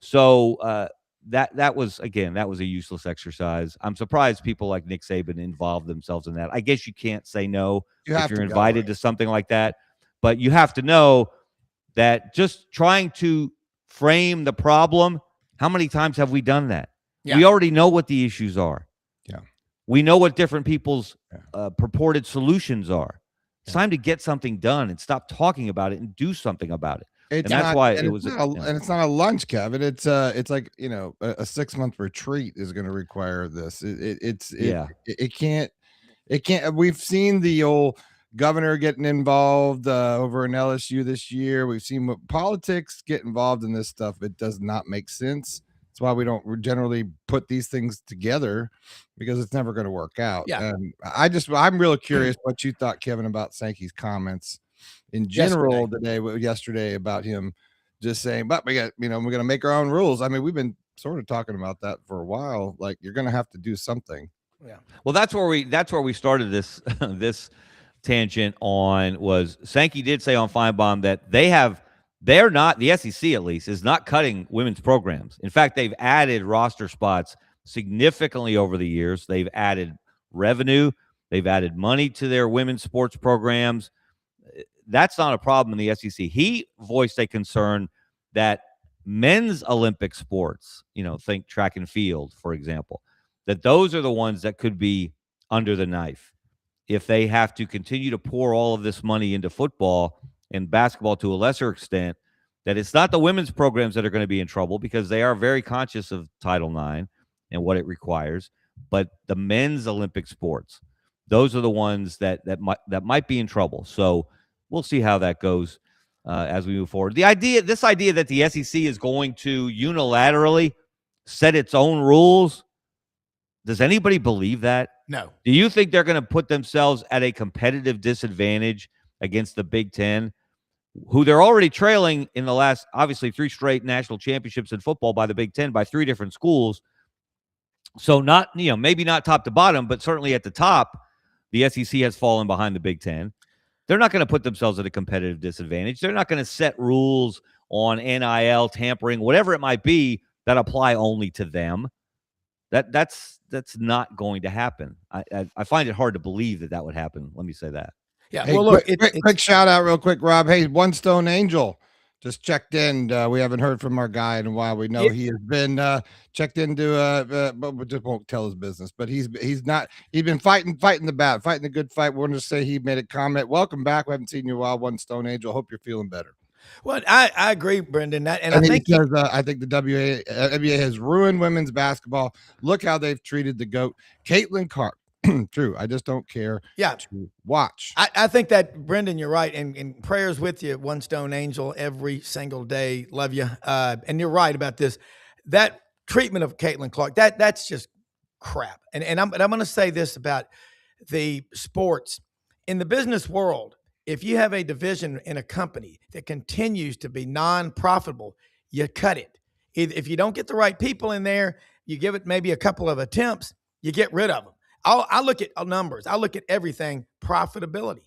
So that was a useless exercise. I'm surprised people like Nick Saban involved themselves in that. I guess you can't say no if you're invited to something like that, but you have to know that just trying to frame the problem. How many times have we done that? Yeah. We already know what the issues are. Yeah, we know what different people's purported solutions are. It's time to get something done and stop talking about it and do something about it. And that's why it was. And it's not a lunch, Kevin. It's like, a 6-month retreat is going to require this. It can't. We've seen the old governor getting involved over in LSU this year. We've seen what politics get involved in this stuff. It does not make sense. That's why we don't generally put these things together, because it's never going to work out. Yeah. And I'm really curious what you thought, Kevin, about Sankey's comments in general yesterday about him just saying, but we got, we're going to make our own rules. I mean, we've been sort of talking about that for a while. Like, you're going to have to do something. Yeah. Well, that's where we started this this tangent on. Was Sankey did say on Feinbaum that they're not, the SEC at least, is not cutting women's programs. In fact, they've added roster spots significantly over the years. They've added revenue. They've added money to their women's sports programs. That's not a problem in the SEC. He voiced a concern that men's Olympic sports, think track and field, for example, that those are the ones that could be under the knife if they have to continue to pour all of this money into football and basketball to a lesser extent. That it's not the women's programs that are going to be in trouble, because they are very conscious of Title IX and what it requires, but the men's Olympic sports, those are the ones that might be in trouble. So we'll see how that goes as we move forward. This idea that the SEC is going to unilaterally set its own rules, does anybody believe that? No. Do you think they're going to put themselves at a competitive disadvantage against the Big Ten, who they're already trailing in the last, obviously, 3 straight national championships in football by the Big Ten by 3 different schools? So not, maybe not top to bottom, but certainly at the top, the SEC has fallen behind the Big Ten. They're not going to put themselves at a competitive disadvantage. They're not going to set rules on NIL, tampering, whatever it might be, that apply only to them. That's not going to happen. I find it hard to believe that would happen. Let me say that. Yeah. Hey, well, look, quick shout out real quick, Rob. Hey, One Stone Angel just checked in. We haven't heard from our guy in a while. We know he has been checked into, but we just won't tell his business. But he's been fighting the good fight. We wanted to say he made a comment. Welcome back. We haven't seen you in a while, One Stone Angel. Hope you're feeling better. Well, I agree, Brendan. I think I think the WNBA has ruined women's basketball. Look how they've treated the GOAT, Caitlin Clark. True. I just don't care. Yeah. To watch. I think that, Brendan, you're right. And prayers with you, One Stone Angel, every single day. Love you. And you're right about this. That treatment of Caitlin Clark, that's just crap. And I'm going to say this about the sports. In the business world, if you have a division in a company that continues to be non-profitable, you cut it. If you don't get the right people in there, you give it maybe a couple of attempts, you get rid of them. I look at numbers. I look at everything, profitability.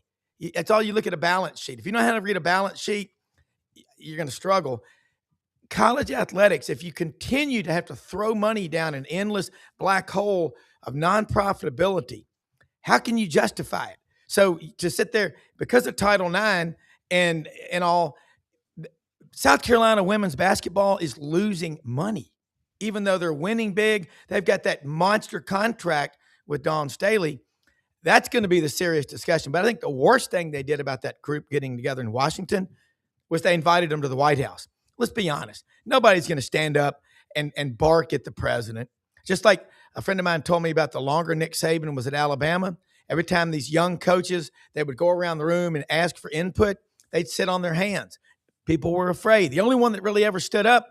That's all you look at, a balance sheet. If you know how to read a balance sheet, you're going to struggle. College athletics, if you continue to have to throw money down an endless black hole of non-profitability, how can you justify it? So to sit there, because of Title IX and all, South Carolina women's basketball is losing money. Even though they're winning big, they've got that monster contract with Dawn Staley. That's going to be the serious discussion. But I think the worst thing they did about that group getting together in Washington was they invited them to the White House. Let's be honest. Nobody's going to stand up and bark at the president. Just like a friend of mine told me about the longer Nick Saban was at Alabama. Every time these young coaches, they would go around the room and ask for input, they'd sit on their hands. People were afraid. The only one that really ever stood up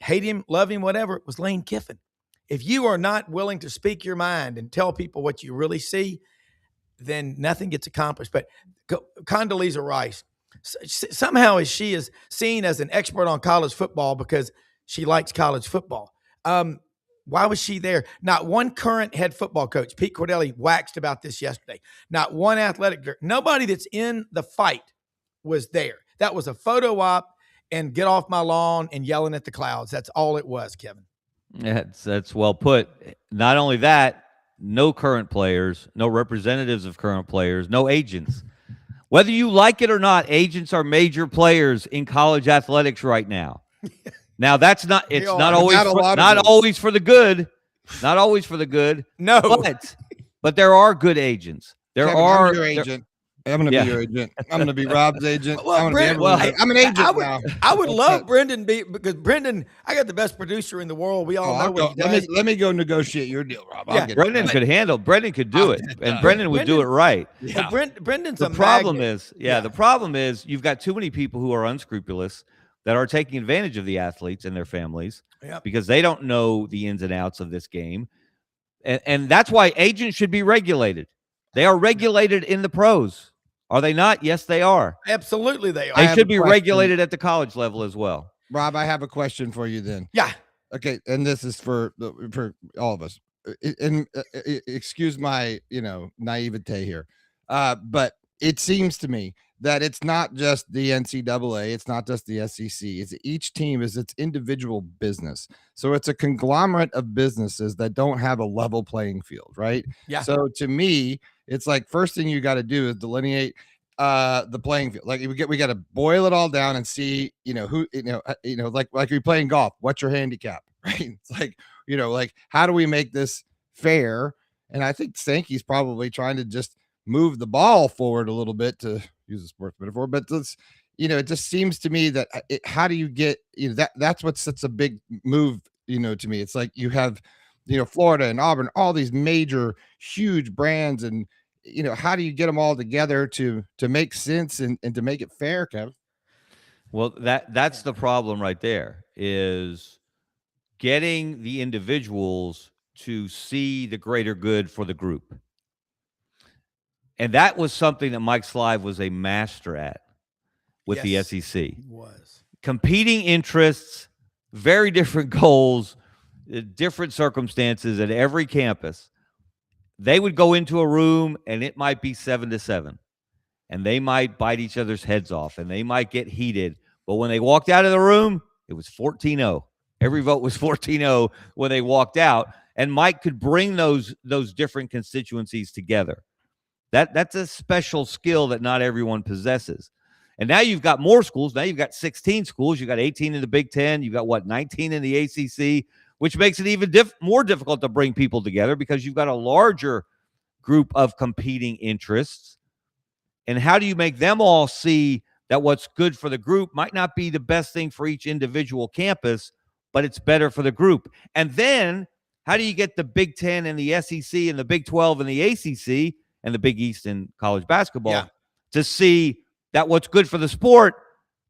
hate him, love him, whatever, was Lane Kiffin. If you are not willing to speak your mind and tell people what you really see, then nothing gets accomplished. But Condoleezza Rice, somehow she is seen as an expert on college football because she likes college football. Why was she there? Not one current head football coach, Pete Cordelli, waxed about this yesterday. Not one athletic director. Nobody that's in the fight was there. That was a photo op and get off my lawn and yelling at the clouds. That's all it was, Kevin. That's well put. Not only that, no current players, no representatives of current players, no agents. Whether you like it or not, agents are major players in college athletics right now. Now that's not. It's not always. Not always for the good. Not always for the good. No. But there are good agents. There Kevin, are. I'm your agent. I'm going to be your agent. I'm going to be Rob's agent. I'm an agent now. I would love Brendan because Brendan, I got the best producer in the world. We all know what he does. Let me go negotiate your deal, Rob. Brendan could handle. Brendan could do it, and Brendan would do it right. Yeah. Brendan's the problem is, the problem is you've got too many people who are unscrupulous that are taking advantage of the athletes and their families because they don't know the ins and outs of this game, and that's why agents should be regulated. They are regulated in the pros. Are they not? Yes, they are. Absolutely, they are. They should be regulated at the college level as well. Rob, I have a question for you then. Yeah. Okay, and this is for all of us. And excuse my, naivete here. But it seems to me that it's not just the NCAA, it's not just the SEC. It's each team is its individual business. So it's a conglomerate of businesses that don't have a level playing field, right? Yeah. So to me, it's like first thing you got to do is delineate the playing field. Like we got to boil it all down and see, who, like you're playing golf. What's your handicap, right? It's like, like how do we make this fair? And I think Sankey's probably trying to just move the ball forward a little bit, to use a sports metaphor, but let's, it just seems to me that how do you get, that's what such a big move, to me. It's like you have, Florida and Auburn, all these major, huge brands, and, how do you get them all together to make sense and to make it fair, Kevin? Well, that's the problem right there, is getting the individuals to see the greater good for the group. And that was something that Mike Slive was a master at with the SEC. He was. Competing interests, very different goals, different circumstances at every campus. They would go into a room and it might be 7-7, and they might bite each other's heads off and they might get heated. But when they walked out of the room, it was 14-0. Every vote was 14-0 when they walked out, and Mike could bring those different constituencies together. That's a special skill that not everyone possesses. And now you've got more schools. Now you've got 16 schools. You've got 18 in the Big Ten. You've got, 19 in the ACC, which makes it even more difficult to bring people together because you've got a larger group of competing interests. And how do you make them all see that what's good for the group might not be the best thing for each individual campus, but it's better for the group? And then how do you get the Big Ten and the SEC and the Big 12 and the ACC and the Big East in college basketball to see that what's good for the sport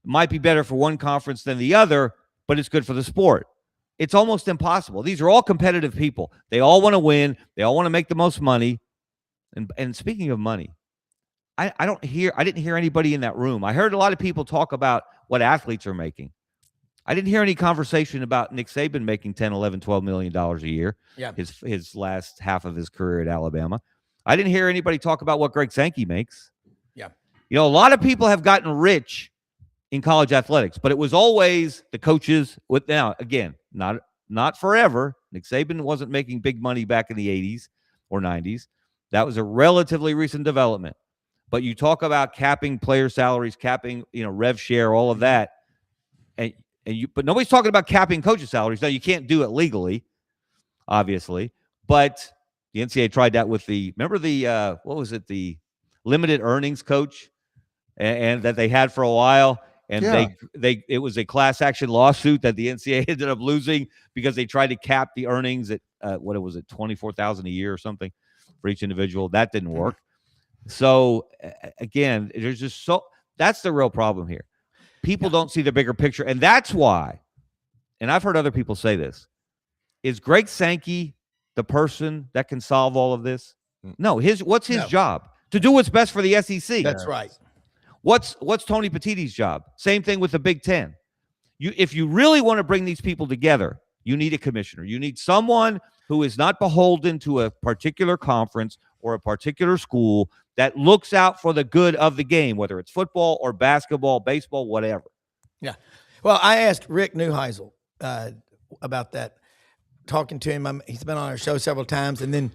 might be better for one conference than the other, but it's good for the sport? It's almost impossible. These are all competitive people. They all want to win. They all want to make the most money. And speaking of money, I didn't hear anybody in that room. I heard a lot of people talk about what athletes are making. I didn't hear any conversation about Nick Saban making $10, $11, $12 million a year. Yeah. His last half of his career at Alabama. I didn't hear anybody talk about what Greg Sankey makes. Yeah. A lot of people have gotten rich in college athletics, but it was always the coaches. Now, again, not forever. Nick Saban wasn't making big money back in the 80s or 90s. That was a relatively recent development. But you talk about capping player salaries, capping, rev share, all of that. But nobody's talking about capping coaches' salaries. Now, you can't do it legally, obviously, but the NCAA tried that with the limited earnings coach and that they had for a while. And it was a class action lawsuit that the NCAA ended up losing because they tried to cap the earnings at $24,000 a year or something for each individual. That didn't work. So again, that's the real problem here. People don't see the bigger picture. And that's why, and I've heard other people say this, is Greg Sankey the person that can solve all of this? No. What's his job? To do what's best for the SEC. That's right. What's Tony Petitti's job? Same thing with the Big Ten. If you really want to bring these people together, you need a commissioner. You need someone who is not beholden to a particular conference or a particular school, that looks out for the good of the game, whether it's football or basketball, baseball, whatever. Yeah. Well, I asked Rick Neuheisel about that, talking to him. He's been on our show several times. And then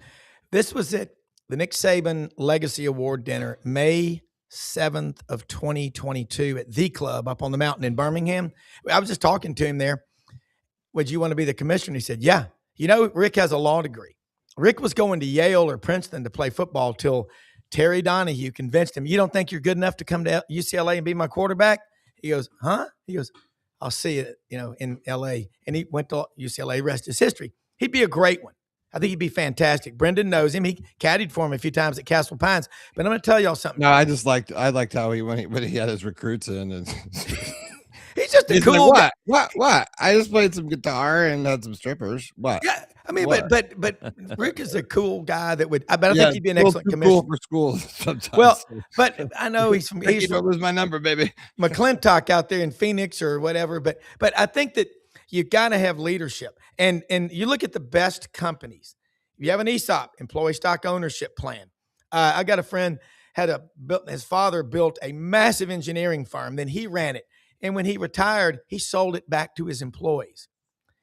this was at the Nick Saban Legacy Award dinner, May 7th of 2022 at The Club up on the mountain in Birmingham. I was just talking to him there. Would you want to be the commissioner? He said, yeah. You know, Rick has a law degree. Rick was going to Yale or Princeton to play football till Terry Donahue convinced him, you don't think you're good enough to come to UCLA and be my quarterback? He goes, huh? He goes, I'll see you, in LA. And he went to UCLA, rest his history. He'd be a great one. I think he'd be fantastic. Brendan knows him. He caddied for him a few times at Castle Pines. But I'm going to tell y'all something. No, I liked how when he had his recruits in, and he's just a cool guy. What? I just played some guitar and had some strippers. What? Yeah, I mean, but Rick is a cool guy that would. I think he'd be an excellent commissioner. Cool for school sometimes. Well, but I know he's from. Don't lose my number, baby. McClintock out there in Phoenix or whatever. But I think that you got to have leadership, and you look at the best companies. You have an ESOP, employee stock ownership plan. I got a friend his father built a massive engineering firm. Then he ran it, and when he retired, he sold it back to his employees,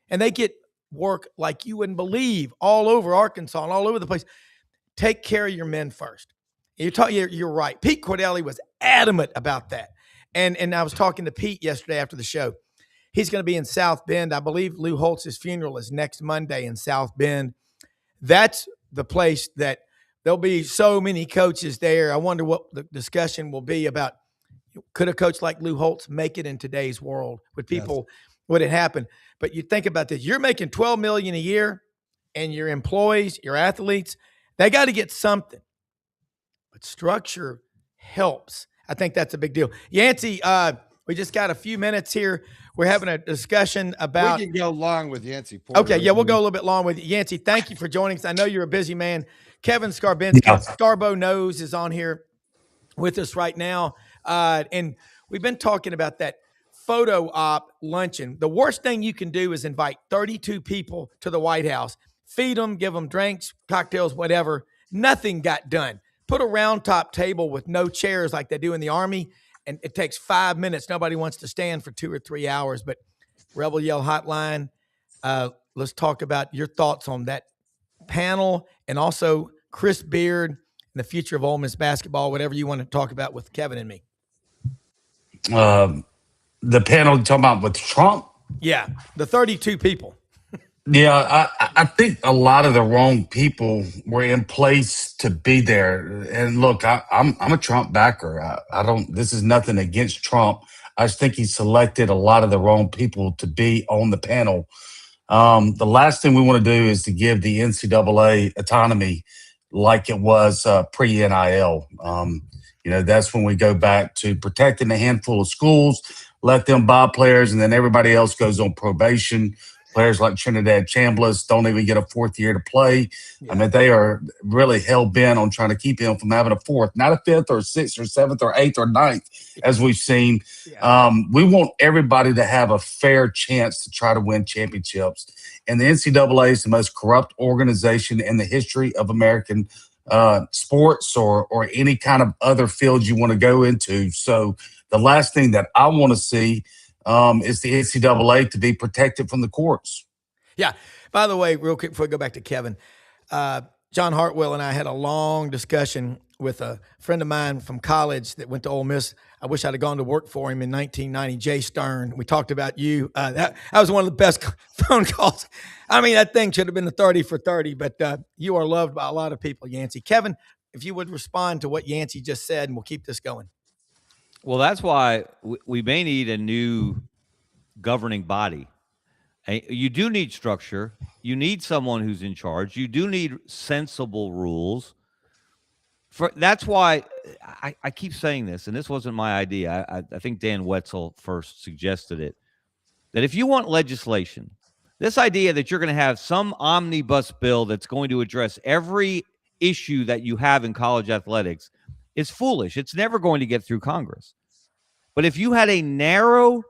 and they get work like you wouldn't believe all over Arkansas and all over the place. Take care of your men first. You're right. Pete Cordelli was adamant about that. And I was talking to Pete yesterday after the show. He's going to be in South Bend. I believe Lou Holtz's funeral is next Monday in South Bend. That's the place that there'll be so many coaches there. I wonder what the discussion will be about. Could a coach like Lou Holtz make it in today's world? Would it happen? But you think about this. You're making $12 million a year, and your employees, your athletes, they got to get something. But structure helps. I think that's a big deal. Yancey, we just got a few minutes here. We're having a discussion about. We can go long with Yancey Porter. Okay, yeah, we'll go a little bit long with you. Yancey, thank you for joining us. I know you're a busy man. Kevin Skarbinski, Scarbo Knows, is on here with us right now. And we've been talking about that photo op luncheon. The worst thing you can do is invite 32 people to the White House, feed them, give them drinks, cocktails, whatever. Nothing got done. Put a round top table with no chairs like they do in the Army, and it takes 5 minutes. Nobody wants to stand for 2 or 3 hours. But Rebel Yell Hotline, let's talk about your thoughts on that panel, and also Chris Beard and the future of Ole Miss basketball, whatever you want to talk about with Kevin and me. The panel talking about with Trump? Yeah, the 32 people. Yeah, I think a lot of the wrong people were in place to be there. And look, I'm a Trump backer. This is nothing against Trump. I just think he selected a lot of the wrong people to be on the panel. The last thing we want to do is to give the NCAA autonomy like it was pre-NIL. That's when we go back to protecting a handful of schools, let them buy players, and then everybody else goes on probation. Players like Trinidad Chambliss don't even get a fourth year to play. Yeah. I mean, they are really hell-bent on trying to keep him from having a fourth, not a fifth or sixth or seventh or eighth or ninth, as we've seen. Yeah. We want everybody to have a fair chance to try to win championships. And the NCAA is the most corrupt organization in the history of American sports or any kind of other field you want to go into. So the last thing that I want to see is the NCAA to be protected from the courts. Yeah. By the way, real quick before we go back to Kevin, John Hartwell and I had a long discussion with a friend of mine from college that went to Ole Miss. I wish I'd have gone to work for him in 1990, Jay Stern. We talked about you. That was one of the best phone calls. I mean, that thing should have been the 30 for 30, but you are loved by a lot of people, Yancey. Kevin, if you would respond to what Yancey just said, and we'll keep this going. Well, that's why we may need a new governing body. You do need structure. You need someone who's in charge. You do need sensible rules. That's why I keep saying this, and this wasn't my idea. I think Dan Wetzel first suggested it. that if you want legislation, this idea that you're going to have some omnibus bill that's going to address every issue that you have in college athletics is foolish. It's never going to get through Congress. But if you had a narrow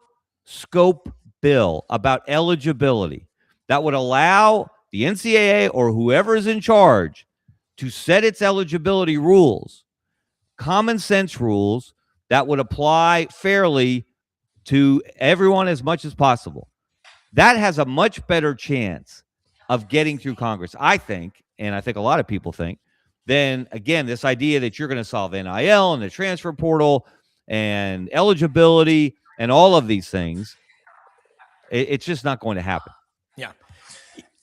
scope bill about eligibility that would allow the NCAA or whoever is in charge to set its eligibility rules, common sense rules that would apply fairly to everyone as much as possible, that has a much better chance of getting through Congress, I think, and I think a lot of people think, than, again, this idea that you're going to solve NIL and the transfer portal and eligibility and all of these things. It's just not going to happen. Yeah.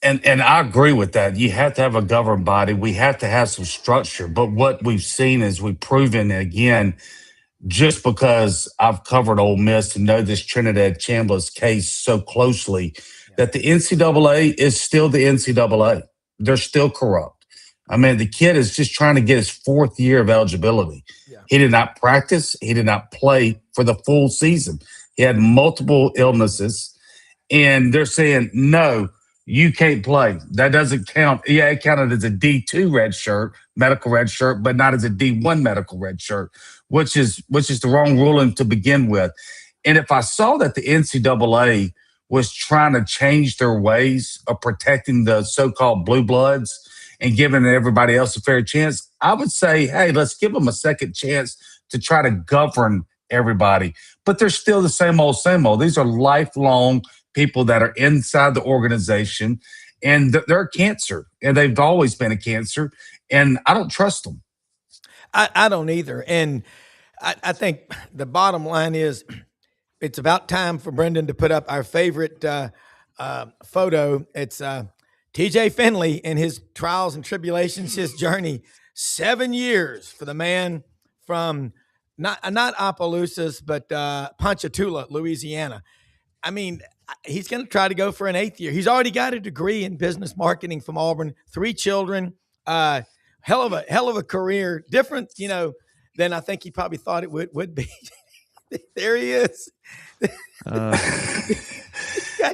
And I agree with that. You have to have a governing body. We have to have some structure. But what we've seen is we've proven, again, just because I've covered Ole Miss and know this Trinidad Chambliss case so closely, that the NCAA is still the NCAA. They're still corrupt. I mean, the kid is just trying to get his 4th year of eligibility. Yeah. He did not practice. He did not play for the full season. He had multiple illnesses, and they're saying, no, you can't play. That doesn't count. Yeah, it counted as a D2 red shirt, medical red shirt, but not as a D1 medical red shirt, which is the wrong ruling to begin with. And if I saw that the NCAA was trying to change their ways of protecting the so-called blue bloods and giving everybody else a fair chance, I would say, hey, let's give them a second chance to try to govern everybody. But they're still the same old, same old. These are lifelong people that are inside the organization, and they're a cancer, and they've always been a cancer, and I don't trust them. I don't either. And I think the bottom line is it's about time for Brendan to put up our favorite photo. It's TJ Finley and his trials and tribulations, his journey. 7 years for the man from not Opelousas, but Ponchatoula, Louisiana. I mean, he's going to try to go for an 8th year. He's already got a degree in business marketing from Auburn, 3 children, hell of a career, different, than I think he probably thought it would be. There he is.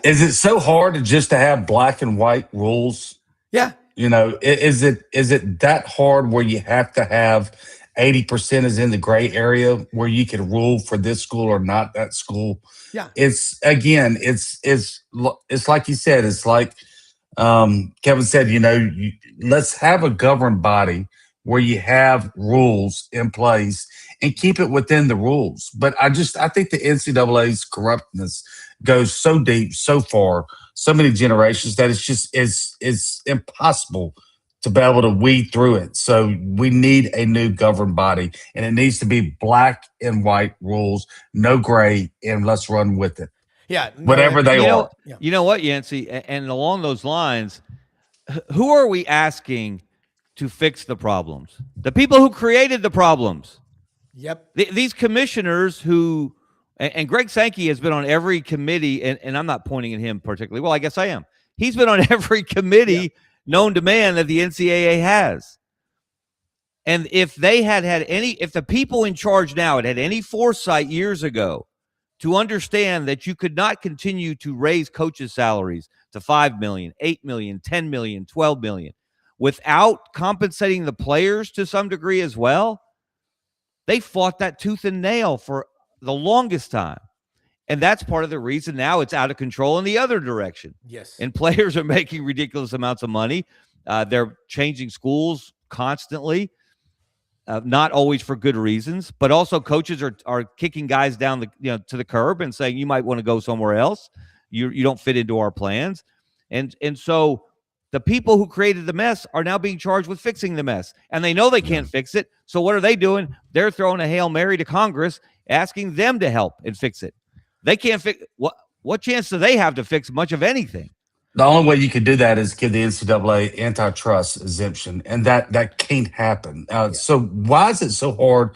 Is it so hard to have black and white rules? Yeah. Is it that hard where you have to have 80% is in the gray area where you can rule for this school or not that school? Yeah. It's like you said, it's like Kevin said, let's have a governed body where you have rules in place and keep it within the rules. But I think the NCAA's corruptness goes so deep, so far, so many generations that it's impossible to be able to weed through it. So we need a new governing body, and it needs to be black and white rules, no gray, and let's run with it. Yeah. Whatever they are. You know what, Yancey? And along those lines, who are we asking to fix the problems? The people who created the problems. Yep. These commissioners who, and Greg Sankey has been on every committee, and I'm not pointing at him particularly. Well, I guess I am. He's been on every committee known to man that the NCAA has. And if they if the people in charge now had any foresight years ago to understand that you could not continue to raise coaches' salaries to $5 million, $8 million, $10 million, $12 million without compensating the players to some degree as well, they fought that tooth and nail for the longest time. And that's part of the reason now it's out of control in the other direction. Yes. And players are making ridiculous amounts of money. They're changing schools constantly, not always for good reasons, but also coaches are kicking guys down to the curb and saying, you might want to go somewhere else. You don't fit into our plans. And so the people who created the mess are now being charged with fixing the mess, and they know they can't fix it. So what are they doing? They're throwing a Hail Mary to Congress, asking them to help and fix it. They can't fix what chance do they have to fix much of anything? The only way you could do that is give the NCAA antitrust exemption, and that can't happen. So why is it so hard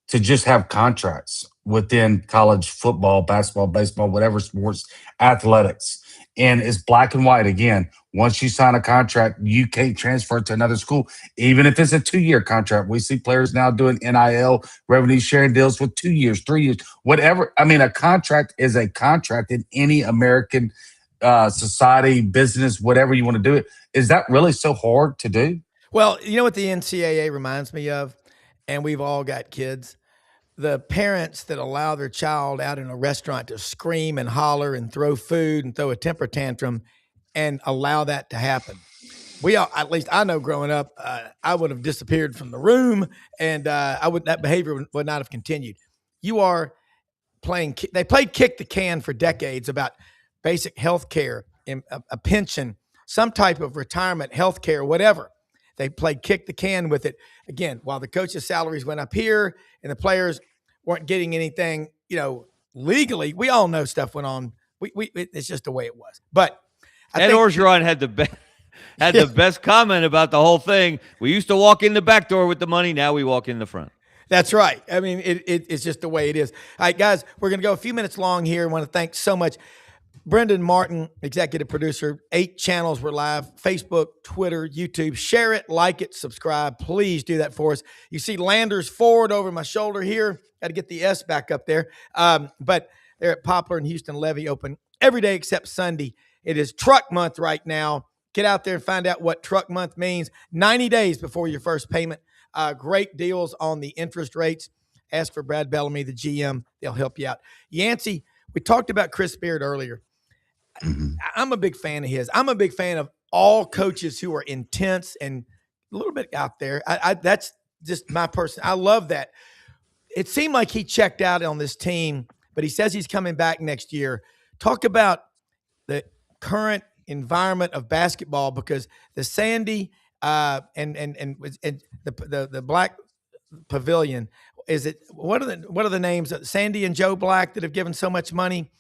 to just have contracts within college football, basketball, baseball, whatever sports, athletics? And it's black and white again. Once you sign a contract, you can't transfer it to another school, even if it's a 2-year contract. We see players now doing NIL revenue sharing deals with 2 years, 3 years, whatever. I mean, a contract is a contract in any American society, business, whatever you want to do it. Is that really so hard to do? Well, you know what the NCAA reminds me of, and we've all got kids, the parents that allow their child out in a restaurant to scream and holler and throw food and throw a temper tantrum and allow that to happen. We all, at least I know growing up, I would have disappeared from the room, and that behavior would not have continued. You are they played kick the can for decades about basic health care, a pension, some type of retirement, health care, whatever. They played kick the can with it. Again, while the coaches' salaries went up here and the players weren't getting anything, legally, we all know stuff went on. It's just the way it was. But Ed Orgeron had the best comment about the whole thing. We used to walk in the back door with the money. Now we walk in the front. That's right. I mean, it's just the way it is. All right, guys, we're going to go a few minutes long here. I want to thank so much Brendan Martin, executive producer. 8 channels were live: Facebook, Twitter, YouTube. Share it, like it, subscribe. Please do that for us. You see Landers Ford over my shoulder here. Got to get the S back up there. But they're at Poplar and Houston Levy, open every day except Sunday. It is Truck Month right now. Get out there and find out what Truck Month means. 90 days before your first payment. Great deals on the interest rates. Ask for Brad Bellamy, the GM. They'll help you out. Yancey, we talked about Chris Beard earlier. I'm a big fan of his. I'm a big fan of all coaches who are intense and a little bit out there. That's just my person. I love that. It seemed like he checked out on this team, but he says he's coming back next year. Talk about the current environment of basketball, because the Sandy and the Black Pavilion, what are the names? Sandy and Joe Black that have given so much money.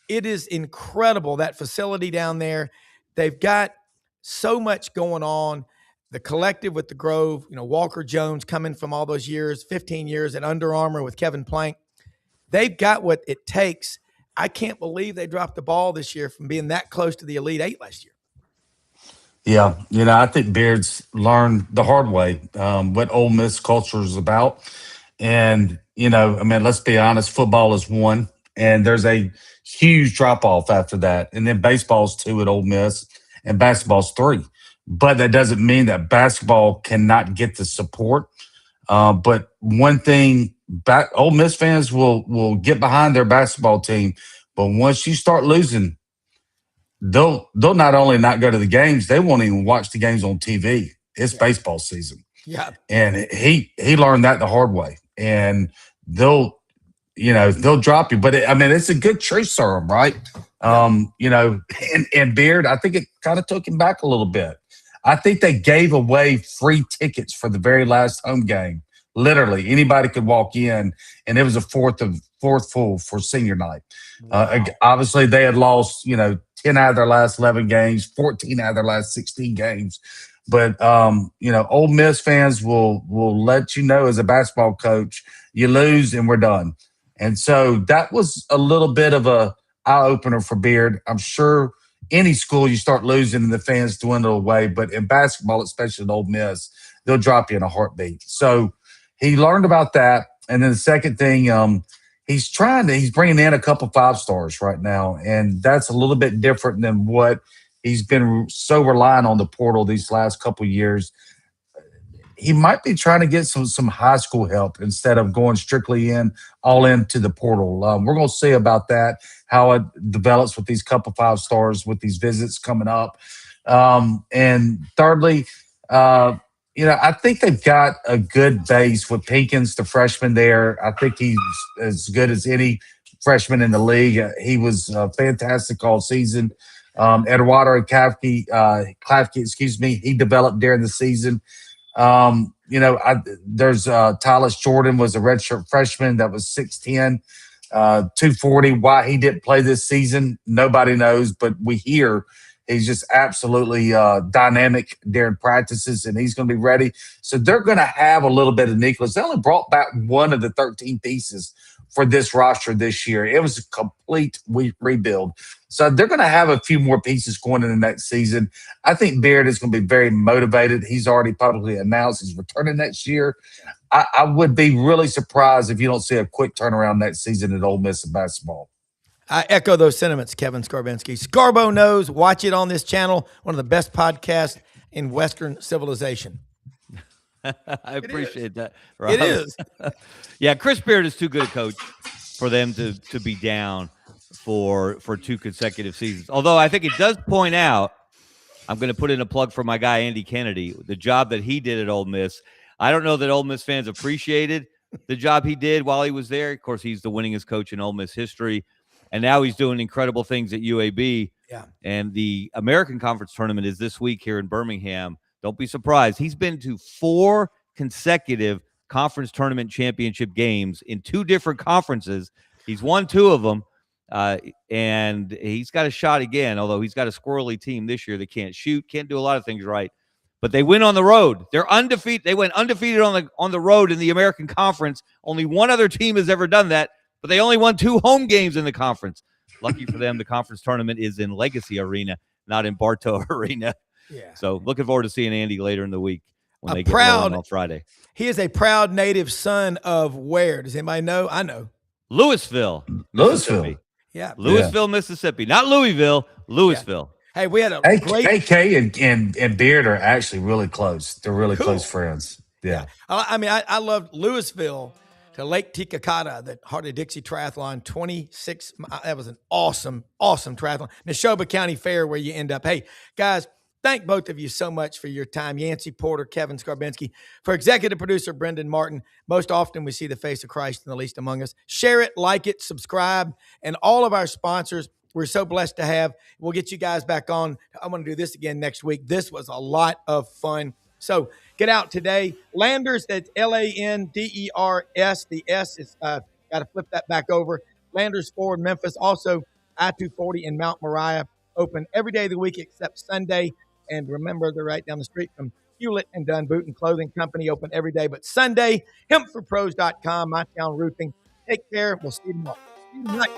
It is incredible, that facility down there. They've got so much going on. The collective with the Grove, Walker Jones coming from all those years, 15 years at Under Armour with Kevin Plank. They've got what it takes. I can't believe they dropped the ball this year from being that close to the Elite Eight last year. Yeah, I think Beard's learned the hard way what Ole Miss culture is about. And, let's be honest, football is 1, and there's a huge drop-off after that. And then baseball's 2 at Ole Miss, and basketball's 3. But that doesn't mean that basketball cannot get the support. But one thing, Ole Miss fans will get behind their basketball team. But once you start losing, they'll not only not go to the games, they won't even watch the games on TV. It's baseball season. Yeah. And he learned that the hard way. And they'll drop you. But it's a good truth serum, right? And Beard, I think it kind of took him back a little bit. I think they gave away free tickets for the very last home game. Literally, anybody could walk in, and it was a fourth full for senior night. Wow. Obviously, they had lost, 10 out of their last 11 games, 14 out of their last 16 games. But, Ole Miss fans will let you know as a basketball coach, you lose and we're done. And so that was a little bit of a eye-opener for Beard. I'm sure any school you start losing and the fans dwindle away, but in basketball, especially at Ole Miss, they'll drop you in a heartbeat. So he learned about that. And then the second thing, he's bringing in a couple 5-stars right now, and that's a little bit different than what he's been so reliant on the portal these last couple of years. He might be trying to get some high school help instead of going strictly all into the portal. We're going to see about that, how it develops with these couple 5-stars with these visits coming up. And thirdly, I think they've got a good base with Pinkins, the freshman there. I think he's as good as any freshman in the league. He was fantastic all season. Eduardo Klafke, he developed during the season. There's Tyler Jordan was a redshirt freshman that was 6'10", 240. Why he didn't play this season, nobody knows, but we hear He's just absolutely dynamic during practices, and he's going to be ready. So they're going to have a little bit of nucleus. They only brought back one of the 13 pieces for this roster this year. It was a complete rebuild. So they're going to have a few more pieces going in the next season. I think Beard is going to be very motivated. He's already publicly announced he's returning next year. I would be really surprised if you don't see a quick turnaround next season at Ole Miss in basketball. I echo those sentiments, Kevin Skarbinski. Scarbo knows. Watch it on this channel. One of the best podcasts in Western civilization. I appreciate that, Rob. It is. Yeah, Chris Beard is too good a coach for them to be down for 2 consecutive seasons. Although I think it does point out, I'm going to put in a plug for my guy Andy Kennedy, the job that he did at Ole Miss. I don't know that Ole Miss fans appreciated the job he did while he was there. Of course, he's the winningest coach in Ole Miss history, and now he's doing incredible things at UAB. Yeah. And the American Conference tournament is this week here in Birmingham. Don't be surprised. He's been to 4 consecutive conference tournament championship games in 2 different conferences. He's won 2 of them, and he's got a shot again, although he's got a squirrely team this year that can't shoot, can't do a lot of things right. But they win on the road. They're undefeated. They went undefeated on the road in the American Conference. Only one other team has ever done that, but they only won 2 home games in the conference. Lucky for them, the conference tournament is in Legacy Arena, not in Bartow Arena. Yeah. So looking forward to seeing Andy later in the week when they get rolling on Friday. He is a proud native son of where? Does anybody know? I know. Louisville. Yeah. Louisville, Mississippi. Not Louisville, Louisville. Yeah. Hey, we had a great AK and Beard are actually really close. They're really close friends. Yeah. I mean, I loved Louisville to Lake Titicaca, the Harley-Dixie Triathlon, 26. That was an awesome, awesome triathlon. Neshoba County Fair where you end up. Hey, guys, thank both of you so much for your time. Yancey Porter, Kevin Skarbinski. For executive producer Brendan Martin, most often we see the face of Christ in the least among us. Share it, like it, subscribe, and all of our sponsors we're so blessed to have. We'll get you guys back on. I'm going to do this again next week. This was a lot of fun. So get out today. Landers, that's Landers. The S is got to flip that back over. Landers Ford, Memphis. Also, I-240 in Mount Moriah. Open every day of the week except Sunday. And remember, they're right down the street from Hewlett and Dunn Boot and Clothing Company. Open every day but Sunday. Hempforpros.com, My Town Roofing. Take care. We'll see you tomorrow. See you tonight.